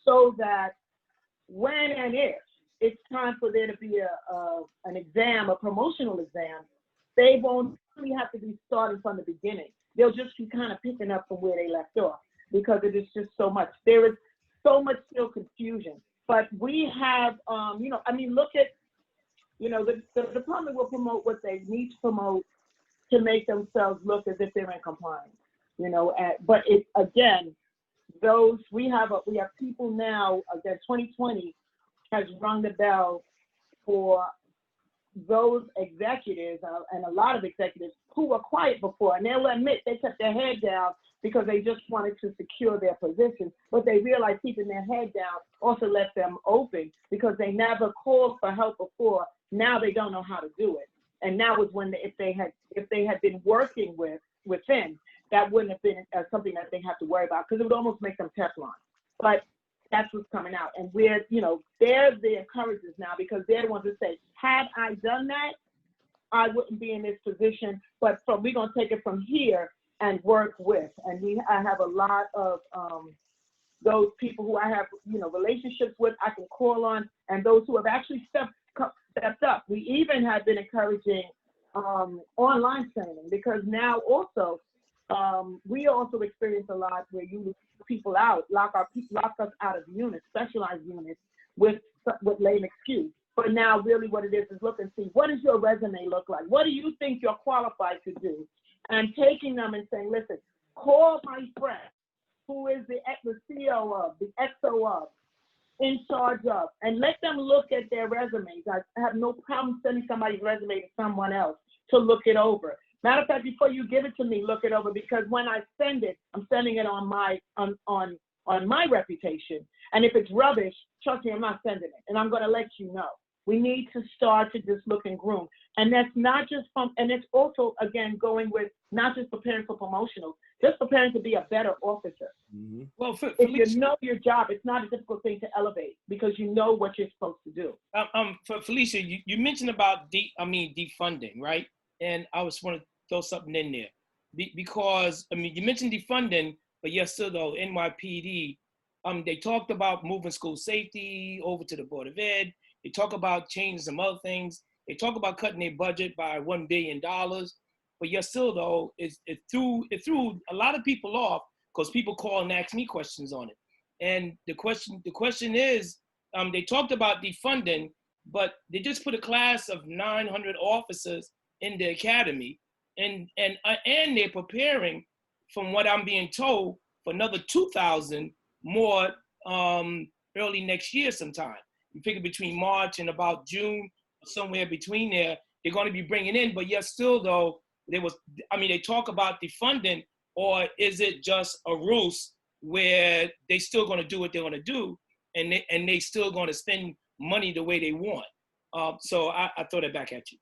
so that when and if it's time for there to be an exam, a promotional exam, they won't really have to be starting from the beginning. They'll just be kind of picking up from where they left off, because it is just so much. There is so much still confusion. But we have, look at, the department will promote what they need to promote to make themselves look as if they're in compliance, but it's, again, we have people now, that 2020 has rung the bell for those executives, and a lot of executives who were quiet before, and they'll admit they kept their head down because they just wanted to secure their position, but they realized keeping their head down also left them open, because they never called for help before. Now they don't know how to do it, and now is when if they had been working within, that wouldn't have been something that they have to worry about, because it would almost make them Teflon. But that's what's coming out, and they're the encouragers now, because they're the ones that say, had I done that, I wouldn't be in this position, but we're gonna take it from here and work with. And I have a lot of those people who I have, relationships with, I can call on, and those who have actually stepped up. We even have been encouraging online training, because now also, we also experience a lot where you lose people out, lock us out of units, specialized units, with lame excuse. But now really what it is look and see, what does your resume look like? What do you think you're qualified to do? And taking them and saying, listen, call my friend who is the CEO of, the XO of, in charge of, and let them look at their resumes. I have no problem sending somebody's resume to someone else to look it over. Matter of fact, before you give it to me, look it over, because when I send it, I'm sending it on my reputation. And if it's rubbish, trust me, I'm not sending it. And I'm going to let you know. We need to start to just look and groom. And that's not just and it's also, again, going with not just preparing for promotionals, just preparing to be a better officer. Mm-hmm. Well, if you know your job, it's not a difficult thing to elevate, because you know what you're supposed to do. For Felicia, you mentioned about defunding, right? And I was want to throw something in there, because you mentioned defunding, but yes, still though, NYPD, they talked about moving school safety over to the Board of Ed. They talk about changing some other things. They talk about cutting their budget by $1 billion. But yet still though, it threw a lot of people off, because people call and ask me questions on it. And the question is, they talked about defunding, but they just put a class of 900 officers in the academy, and they're preparing, from what I'm being told, for another 2,000 more early next year sometime. You figure between March and about June, somewhere between there, they're going to be bringing in. But yet still though, they talk about defunding, or is it just a ruse where they still going to do what they're going to do, and they still going to spend money the way they want? So I throw that back at you.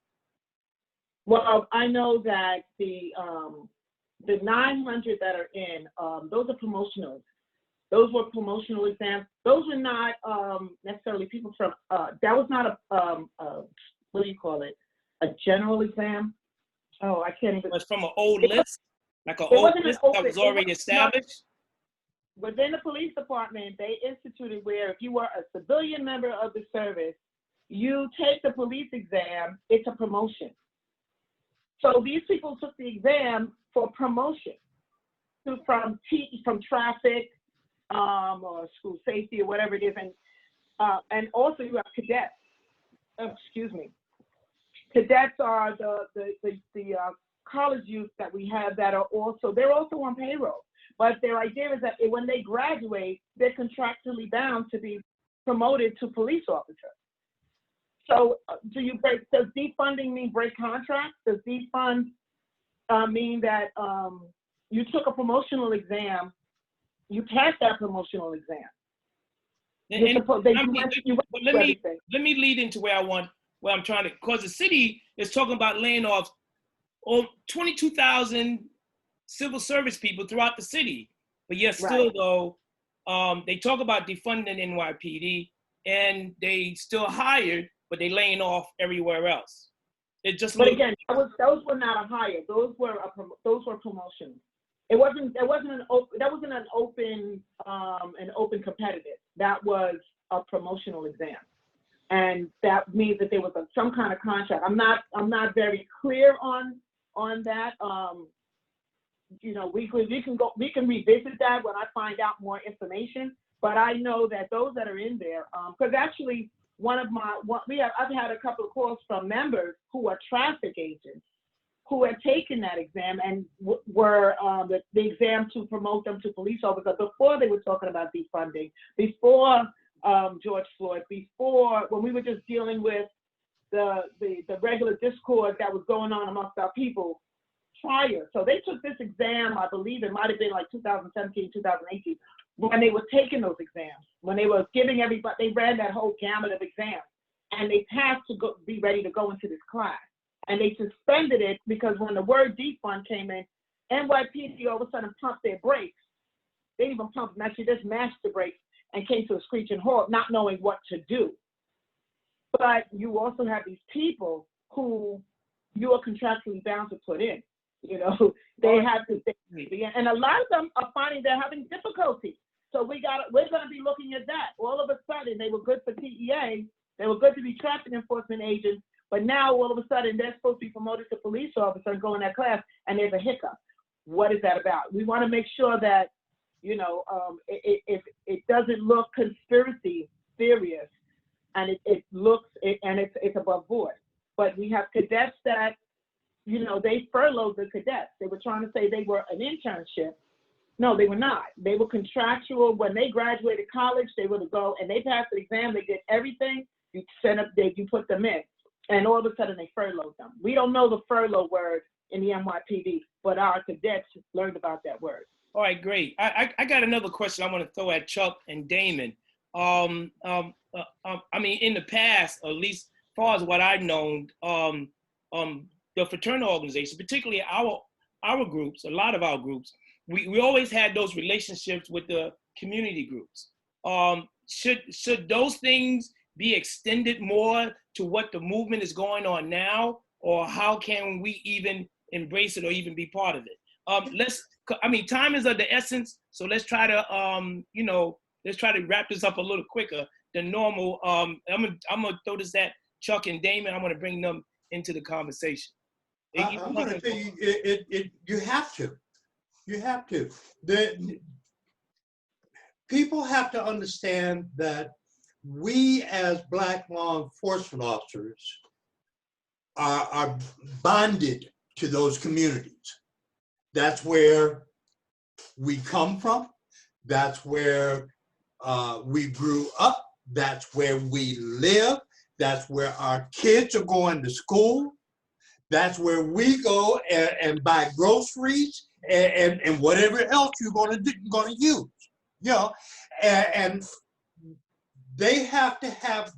Well, I know that the 900 that are in, those are promotionals. Those were promotional exams. Those were not necessarily people from, that was not a what do you call it? A general exam. Oh, I can't even. It was from an old list, like an old list that was already established? Within the police department, they instituted where if you were a civilian member of the service, you take the police exam, it's a promotion. So these people took the exam for promotion from traffic or school safety or whatever it is. And also you have cadets. Excuse me. Cadets are the college youth that we have that are also, they're also on payroll. But their idea is that when they graduate, they're contractually bound to be promoted to police officer. So does defunding mean break contracts? Does defund mean that you took a promotional exam, you passed that promotional exam? Let me lead into where I'm trying to, because the city is talking about laying off 22,000 civil service people throughout the city. But yet still though, they talk about defunding NYPD and they still hired, but they laying off everywhere else. It just. But again, those were not a hire. Those were promotions. It wasn't an open competitive. That was a promotional exam, and that means that there was some kind of contract. I'm not very clear on that. You know, we can revisit that when I find out more information. But I know that those that are in there, because actually I've had a couple of calls from members who are traffic agents who had taken that exam and were the exam to promote them to police officers before they were talking about defunding, before George Floyd, before when we were just dealing with the regular discord that was going on amongst our people prior. So they took this exam, I believe it might have been like 2017, 2018, when they were taking those exams, when they were giving everybody, they ran that whole gamut of exams, and they passed to be ready to go into this class. And they suspended it because when the word defund came in, NYPD all of a sudden pumped their brakes. They didn't even pump them, actually just mashed the brakes and came to a screeching halt, not knowing what to do. But you also have these people who you are contractually bound to put in. You know, they have to, and a lot of them are finding they're having difficulty. So we're going to be looking at that. All of a sudden, they were good for TEA, they were good to be traffic enforcement agents, but now all of a sudden they're supposed to be promoted to police officer and go in that class, and there's a hiccup. What is that about? We want to make sure that, you know, it doesn't look conspiracy theorious, and it's above board. But we have cadets that, you know, they furloughed the cadets. They were trying to say they were an internship. No, they were not. They were contractual. When they graduated college, they were to go, and they passed the exam. They did everything. You you put them in, and all of a sudden they furloughed them. We don't know the furlough word in the NYPD, but our cadets learned about that word. All right, great. I got another question I want to throw at Chuck and Damon. I mean, in the past, at least as far as what I've known, the fraternal organization, particularly our groups, a lot of our groups, we always had those relationships with the community groups. Should those things be extended more to what the movement is going on now, or how can we even embrace it or even be part of it? Time is of the essence, so let's try to, let's try to wrap this up a little quicker than normal. I'm gonna throw this at Chuck and Damon. I'm gonna bring them into the conversation. I'm going to tell you, you have to. You have to. People have to understand that we as Black law enforcement officers are bonded to those communities. That's where we come from. That's where we grew up. That's where we live. That's where our kids are going to school. That's where we go and buy groceries and whatever else you're gonna use, you know, and they have to have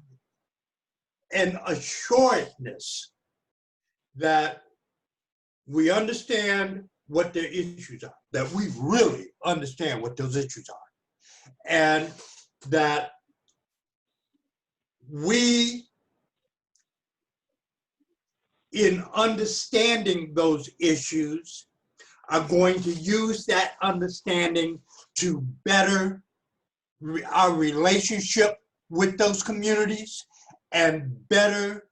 an assuredness that we understand what their issues are, that we really understand what those issues are, and that we, in understanding those issues, are going to use that understanding to better our relationship with those communities and better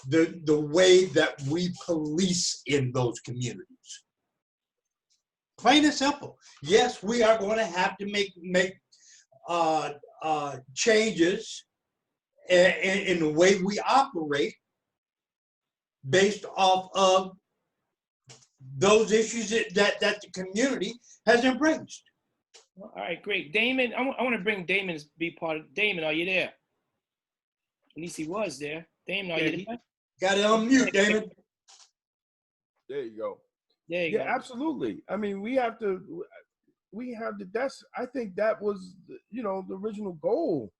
the way that we police in those communities. Plain and simple. Yes, we are going to have to make changes in the way we operate based off of those issues that the community has embraced. All right, great. Damon, I want to bring Damon to be part of. Damon, are you there? At least he was there. Damon, are you there? Got it on mute, Damon. There you go. There you go. Yeah, absolutely. I mean, we have to, that's, I think that was, you know, the original goal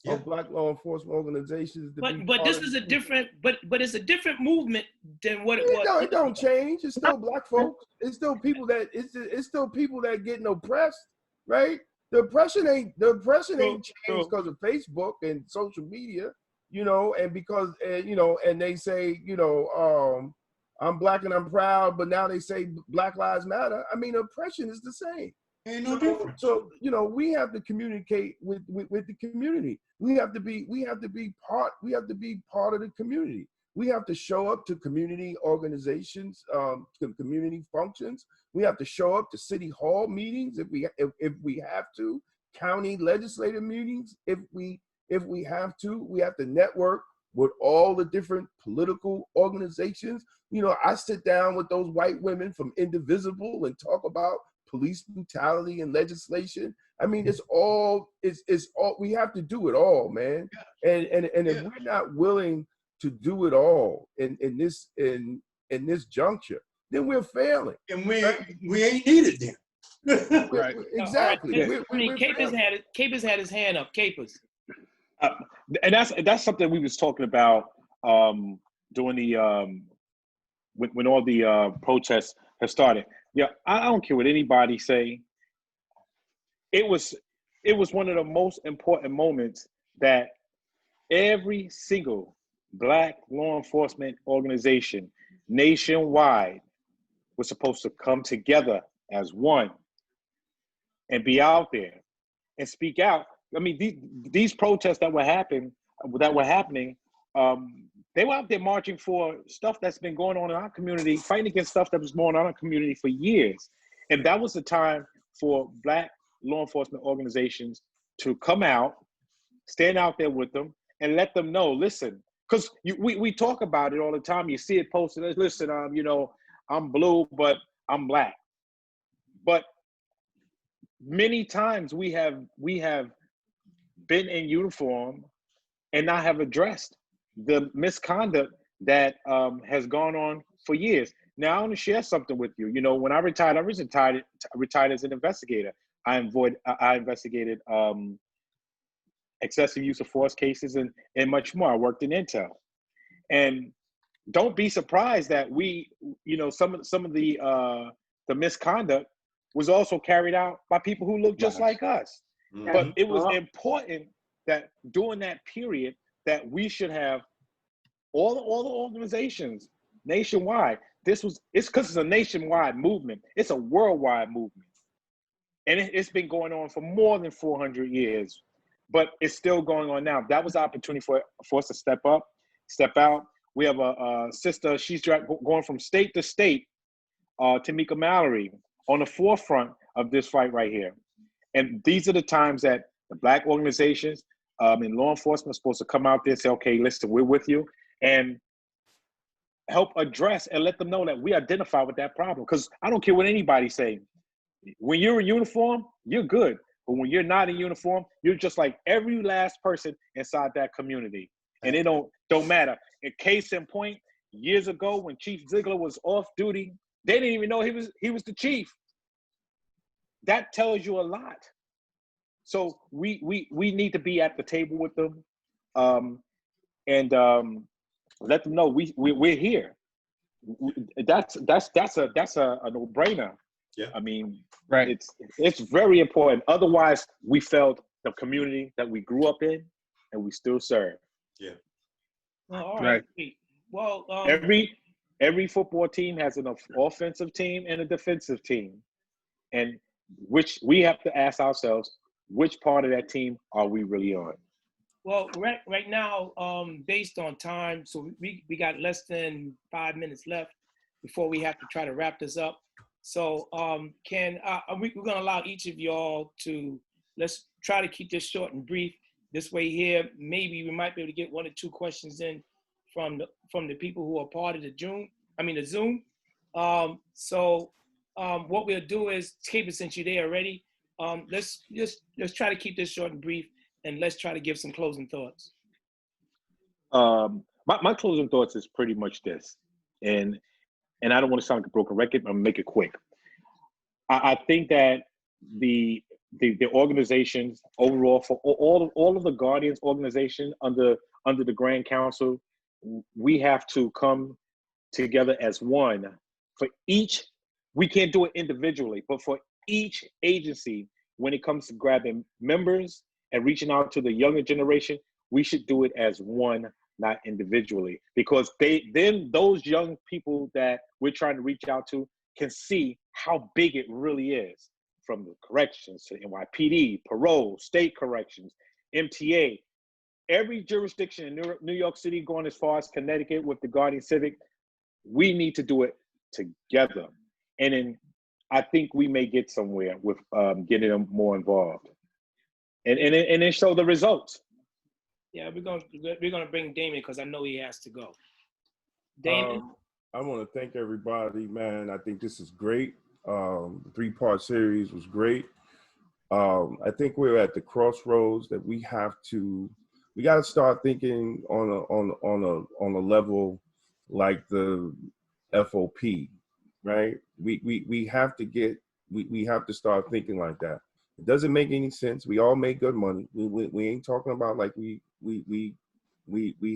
of Black law enforcement organizations. But this is a different, but it's a different movement than what it was. No, it don't change. It's still Black folks. It's still people that, it's still people that getting oppressed, right? The oppression ain't changed because of Facebook and social media, you know, and because, you know, and they say, you know, I'm Black and I'm proud, but now they say Black Lives Matter. I mean, oppression is the same. Ain't no difference. So, you know, we have to communicate with the community. We have to be part of the community. We have to show up to community organizations, to community functions. We have to show up to city hall meetings if we have to, county legislative meetings if we have to. We have to network with all the different political organizations. You know, I sit down with those white women from Indivisible and talk about police brutality and legislation. I mean, it's all, we have to do it all, man. And if we're not willing to do it all in this juncture, then we're failing. And we ain't needed then. Right. Exactly. Right. I mean, Capers had his hand up. Capers. And that's something we was talking about during the when all the protests have started. Yeah, I don't care what anybody say. It was one of the most important moments that every single Black law enforcement organization nationwide was supposed to come together as one and be out there and speak out. I mean, these protests that were happening, they were out there marching for stuff that's been going on in our community, fighting against stuff that was going on in our community for years. And that was the time for Black law enforcement organizations to come out, stand out there with them, and let them know, listen, because we talk about it all the time. You see it posted, listen, you know, I'm blue, but I'm Black. But many times we have been in uniform and not have addressed the misconduct that has gone on for years. Now, I want to share something with you. You know, when I retired, I retired as an investigator. I investigated excessive use of force cases and much more. I worked in intel. And don't be surprised that some of the misconduct was also carried out by people who look just like us. Mm-hmm. But it was important that during that period that we should have all the organizations nationwide. It's because it's a nationwide movement. It's a worldwide movement. And it's been going on for more than 400 years, but it's still going on now. That was an opportunity for us to step up, step out. We have a sister, she's going from state to state, Tamika Mallory, on the forefront of this fight right here. And these are the times that the Black organizations and law enforcement are supposed to come out there and say, okay, listen, we're with you, and help address and let them know that we identify with that problem. Because I don't care what anybody say. When you're in uniform, you're good. But when you're not in uniform, you're just like every last person inside that community. And it don't matter. In case in point, years ago when Chief Ziegler was off duty, they didn't even know he was the chief. that tells you a lot. So we need to be at the table with them, and let them know we're here. That's a no-brainer. Yeah. I mean, Right. it's very important. Otherwise, we failed the community that we grew up in, and we still serve. Yeah. Well, all right. Well, every football team has an offensive team and a defensive team, and which we have to ask ourselves, which part of that team are we really on? well, right now, based on time, so we got less than 5 minutes left before we have to try to wrap this up. So we're going to allow each of y'all to, let's try to keep this short and brief. This way here, maybe we might be able to get 1 or 2 questions in from the people who are part of the Zoom. What we'll do is, Caper, since you're there already, let's try to keep this short and brief, and let's try to give some closing thoughts. My closing thoughts is pretty much this, and I don't want to sound like a broken record, but I'm gonna make it quick. I think that the organizations overall, for all of the Guardians organization under the Grand Council, we have to come together as one. For each, we can't do it individually, but for each agency, when it comes to grabbing members and reaching out to the younger generation, we should do it as one, not individually, because then those young people that we're trying to reach out to can see how big it really is, from the corrections to NYPD, parole, state corrections, MTA, every jurisdiction in New York City, going as far as Connecticut with the Guardian Civic. We need to do it together. And then I think we may get somewhere with getting them more involved. And then show the results. Yeah, we're gonna bring Damon because I know he has to go. Damon? I want to thank everybody, man. I think this is great. The 3-part series was great. I think we're at the crossroads that we got to start thinking on a level like the FOP, right? We have to start thinking like that. It doesn't make any sense. We all make good money. We ain't talking about like we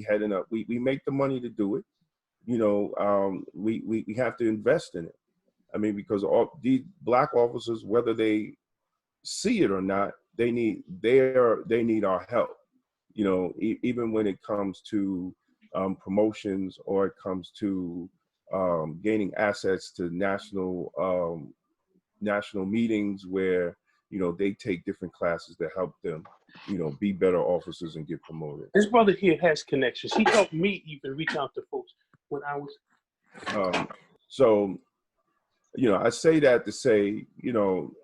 heading up. We make the money to do it. You know, we have to invest in it. I mean, because all these Black officers, whether they see it or not, they need our help. You know, even when it comes to promotions, or it comes to gaining access to national meetings where, you know, they take different classes that help them, you know, be better officers and get promoted. This brother here has connections. He helped me even reach out to folks when I was. So, you know, I say that to say, you know,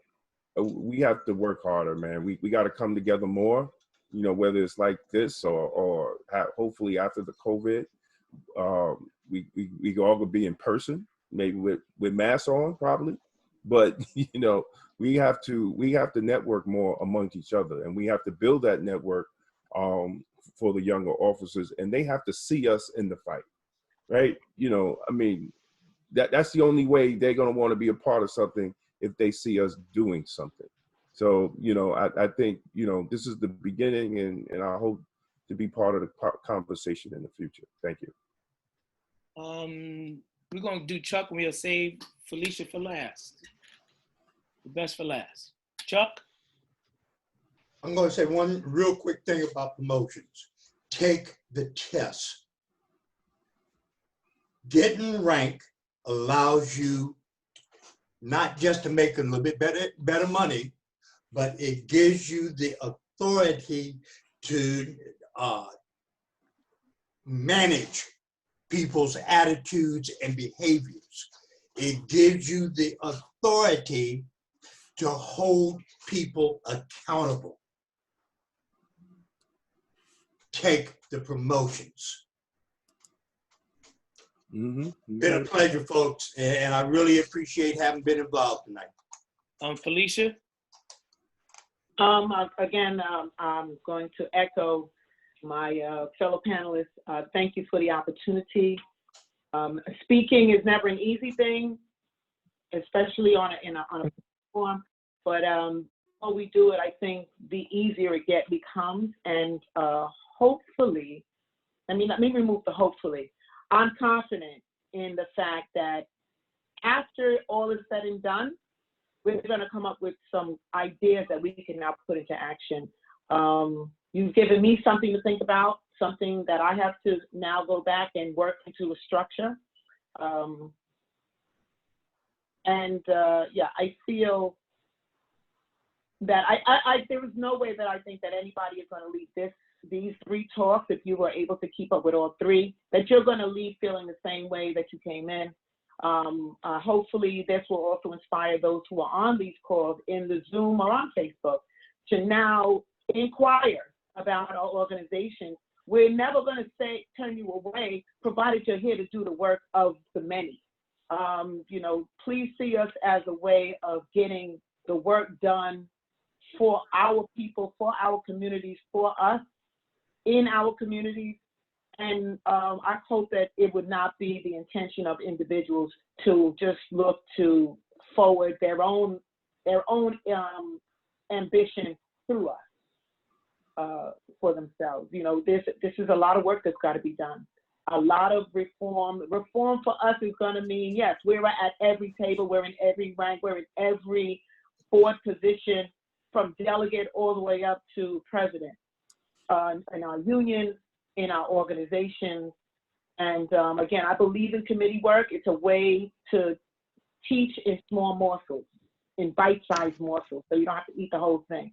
we have to work harder, man. We got to come together more, you know, whether it's like this or hopefully after the COVID, we all could be in person, maybe with masks on probably, but you know, we have to network more amongst each other, and we have to build that network for the younger officers, and they have to see us in the fight, right? You know, I mean, that's the only way they're going to want to be a part of something, if they see us doing something. So, you know, I think, you know, this is the beginning, and I hope to be part of the conversation in the future. Thank you. We're going to do Chuck, and we'll save Felicia for last. The best for last. Chuck? I'm going to say one real quick thing about promotions. Take the test. Getting rank allows you not just to make a little bit better money, but it gives you the authority to manage people's attitudes and behaviors. It gives you the authority to hold people accountable. Take the promotions. Mm-hmm. Been a pleasure, folks, and I really appreciate having been involved tonight. Felicia? Again, I'm going to echo my fellow panelists. Thank you for the opportunity. Speaking is never an easy thing, especially on a platform. But the more we do it, I think the easier it becomes. And hopefully, let me remove the hopefully. I'm confident in the fact that after all is said and done, we're going to come up with some ideas that we can now put into action. You've given me something to think about, something that I have to now go back and work into a structure. Yeah, I feel that there is no way that I think that anybody is going to leave these 3 talks, if you were able to keep up with all 3, that you're going to leave feeling the same way that you came in. Hopefully this will also inspire those who are on these calls in the Zoom or on Facebook to now inquire about our organization. We're never going to turn you away, provided you're here to do the work of the many. Please see us as a way of getting the work done for our people, for our communities, for us, in our communities. And I hope that it would not be the intention of individuals to just look to forward their own ambition through us for themselves. This is a lot of work that's got to be done. A lot of reform. Reform for us is going to mean, yes, we're at every table, we're in every rank, we're in every board position, from delegate all the way up to president, in our unions, in our organizations. And again, I believe in committee work. It's a way to teach in small morsels, in bite-sized morsels, so you don't have to eat the whole thing.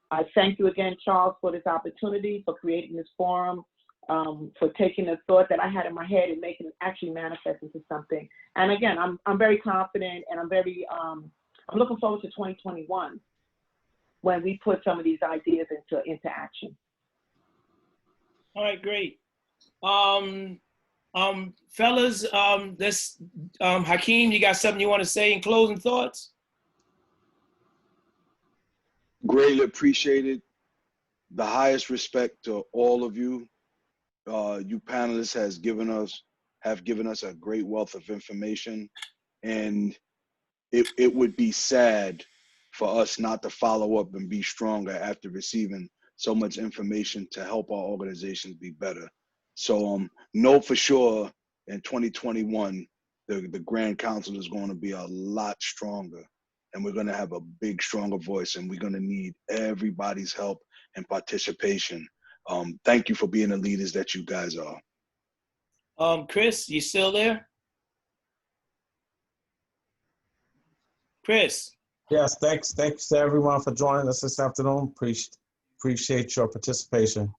I thank you again, Charles, for this opportunity, for creating this forum, for taking the thought that I had in my head and making it actually manifest into something. And again, I'm very confident, and I'm looking forward to 2021 when we put some of these ideas into action. All right, great. Fellas, Hakeem, you got something you want to say in closing thoughts? Greatly appreciated. The highest respect to all of you. You panelists have given us a great wealth of information, and it would be sad for us not to follow up and be stronger after receiving so much information to help our organizations be better. So know for sure in 2021, the Grand Council is going to be a lot stronger, and we're going to have a big, stronger voice, and we're going to need everybody's help and participation. Thank you for being the leaders that you guys are. Chris, you still there? Chris. Yes, thanks to everyone for joining us this afternoon. Appreciate your participation.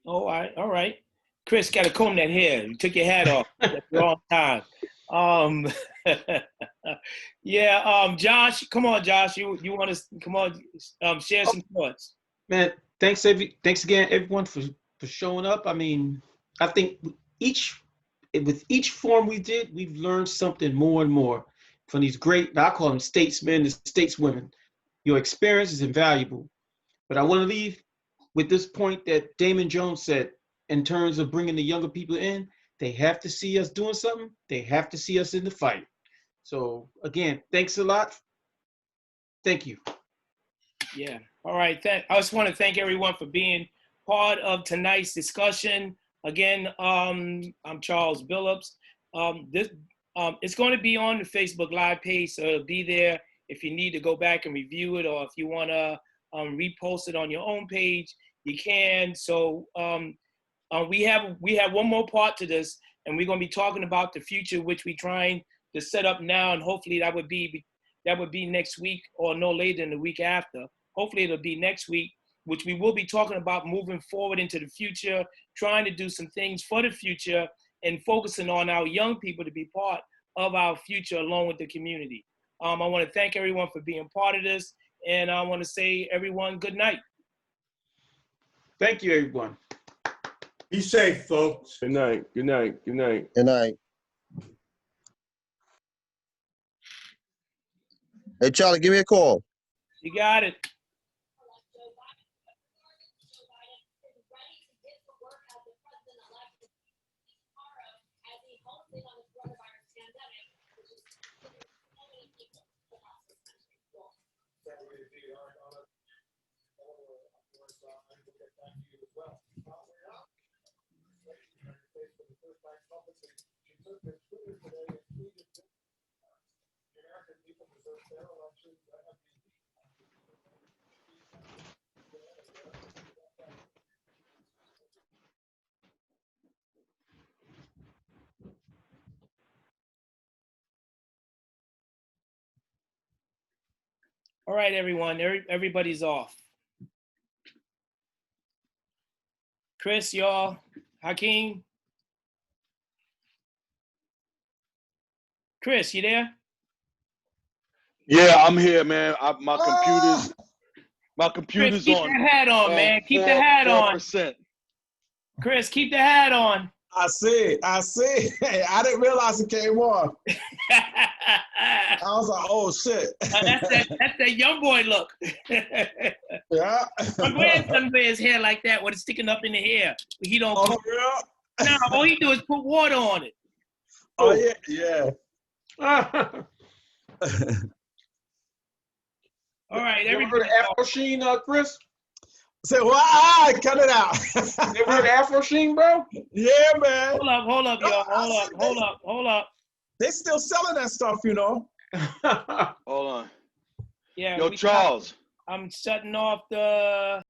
All right. Chris, got to comb that hair. You took your hat off at the wrong time. Josh, come on, Josh. You want to come on, share some thoughts. Man, thanks again, everyone, for showing up. I mean, I think with each forum we did, we've learned something more and more from these great, I call them statesmen and stateswomen. Your experience is invaluable. But I want to leave with this point that Damon Jones said in terms of bringing the younger people in. They have to see us doing something. They have to see us in the fight. So again, thanks a lot. Thank you. Yeah. All right. I just want to thank everyone for being part of tonight's discussion. Again, I'm Charles Billups. It's going to be on the Facebook Live page, so it'll be there if you need to go back and review it, or if you want to repost it on your own page, you can. So we have one more part to this, and we're going to be talking about the future, which we're trying to set up now, and hopefully that would be next week or no later than the week after. Hopefully it'll be next week, which we will be talking about moving forward into the future, trying to do some things for the future, and focusing on our young people to be part of our future along with the community. I want to thank everyone for being part of this, and I want to say, everyone, good night. Thank you, everyone. Be safe, folks. Good night. Good night. Good night. Good night. Hey, Charlie, give me a call. You got it. All right, everyone. Everybody's off. Chris, y'all, Hakeem. Chris, you there? Yeah, I'm here, man. My computer's Chris, keep on. that hat on, man. Keep the hat on. 4%. Chris, keep the hat on. I see. I didn't realize it came on. I was like, oh shit. That's that young boy look. Yeah. My grandson wears hair like that when it's sticking up in the hair. But he don't. Oh, real? No, all he do is put water on it. Oh yeah. All right, you ever heard of Afro Sheen, Chris? Say what? Cut it out. You ever heard of Afro Sheen, bro? Yeah, man. Hold up, y'all. Hold up. They still selling that stuff, you know. Hold on. Yeah. Yo, Charles. I'm shutting off the.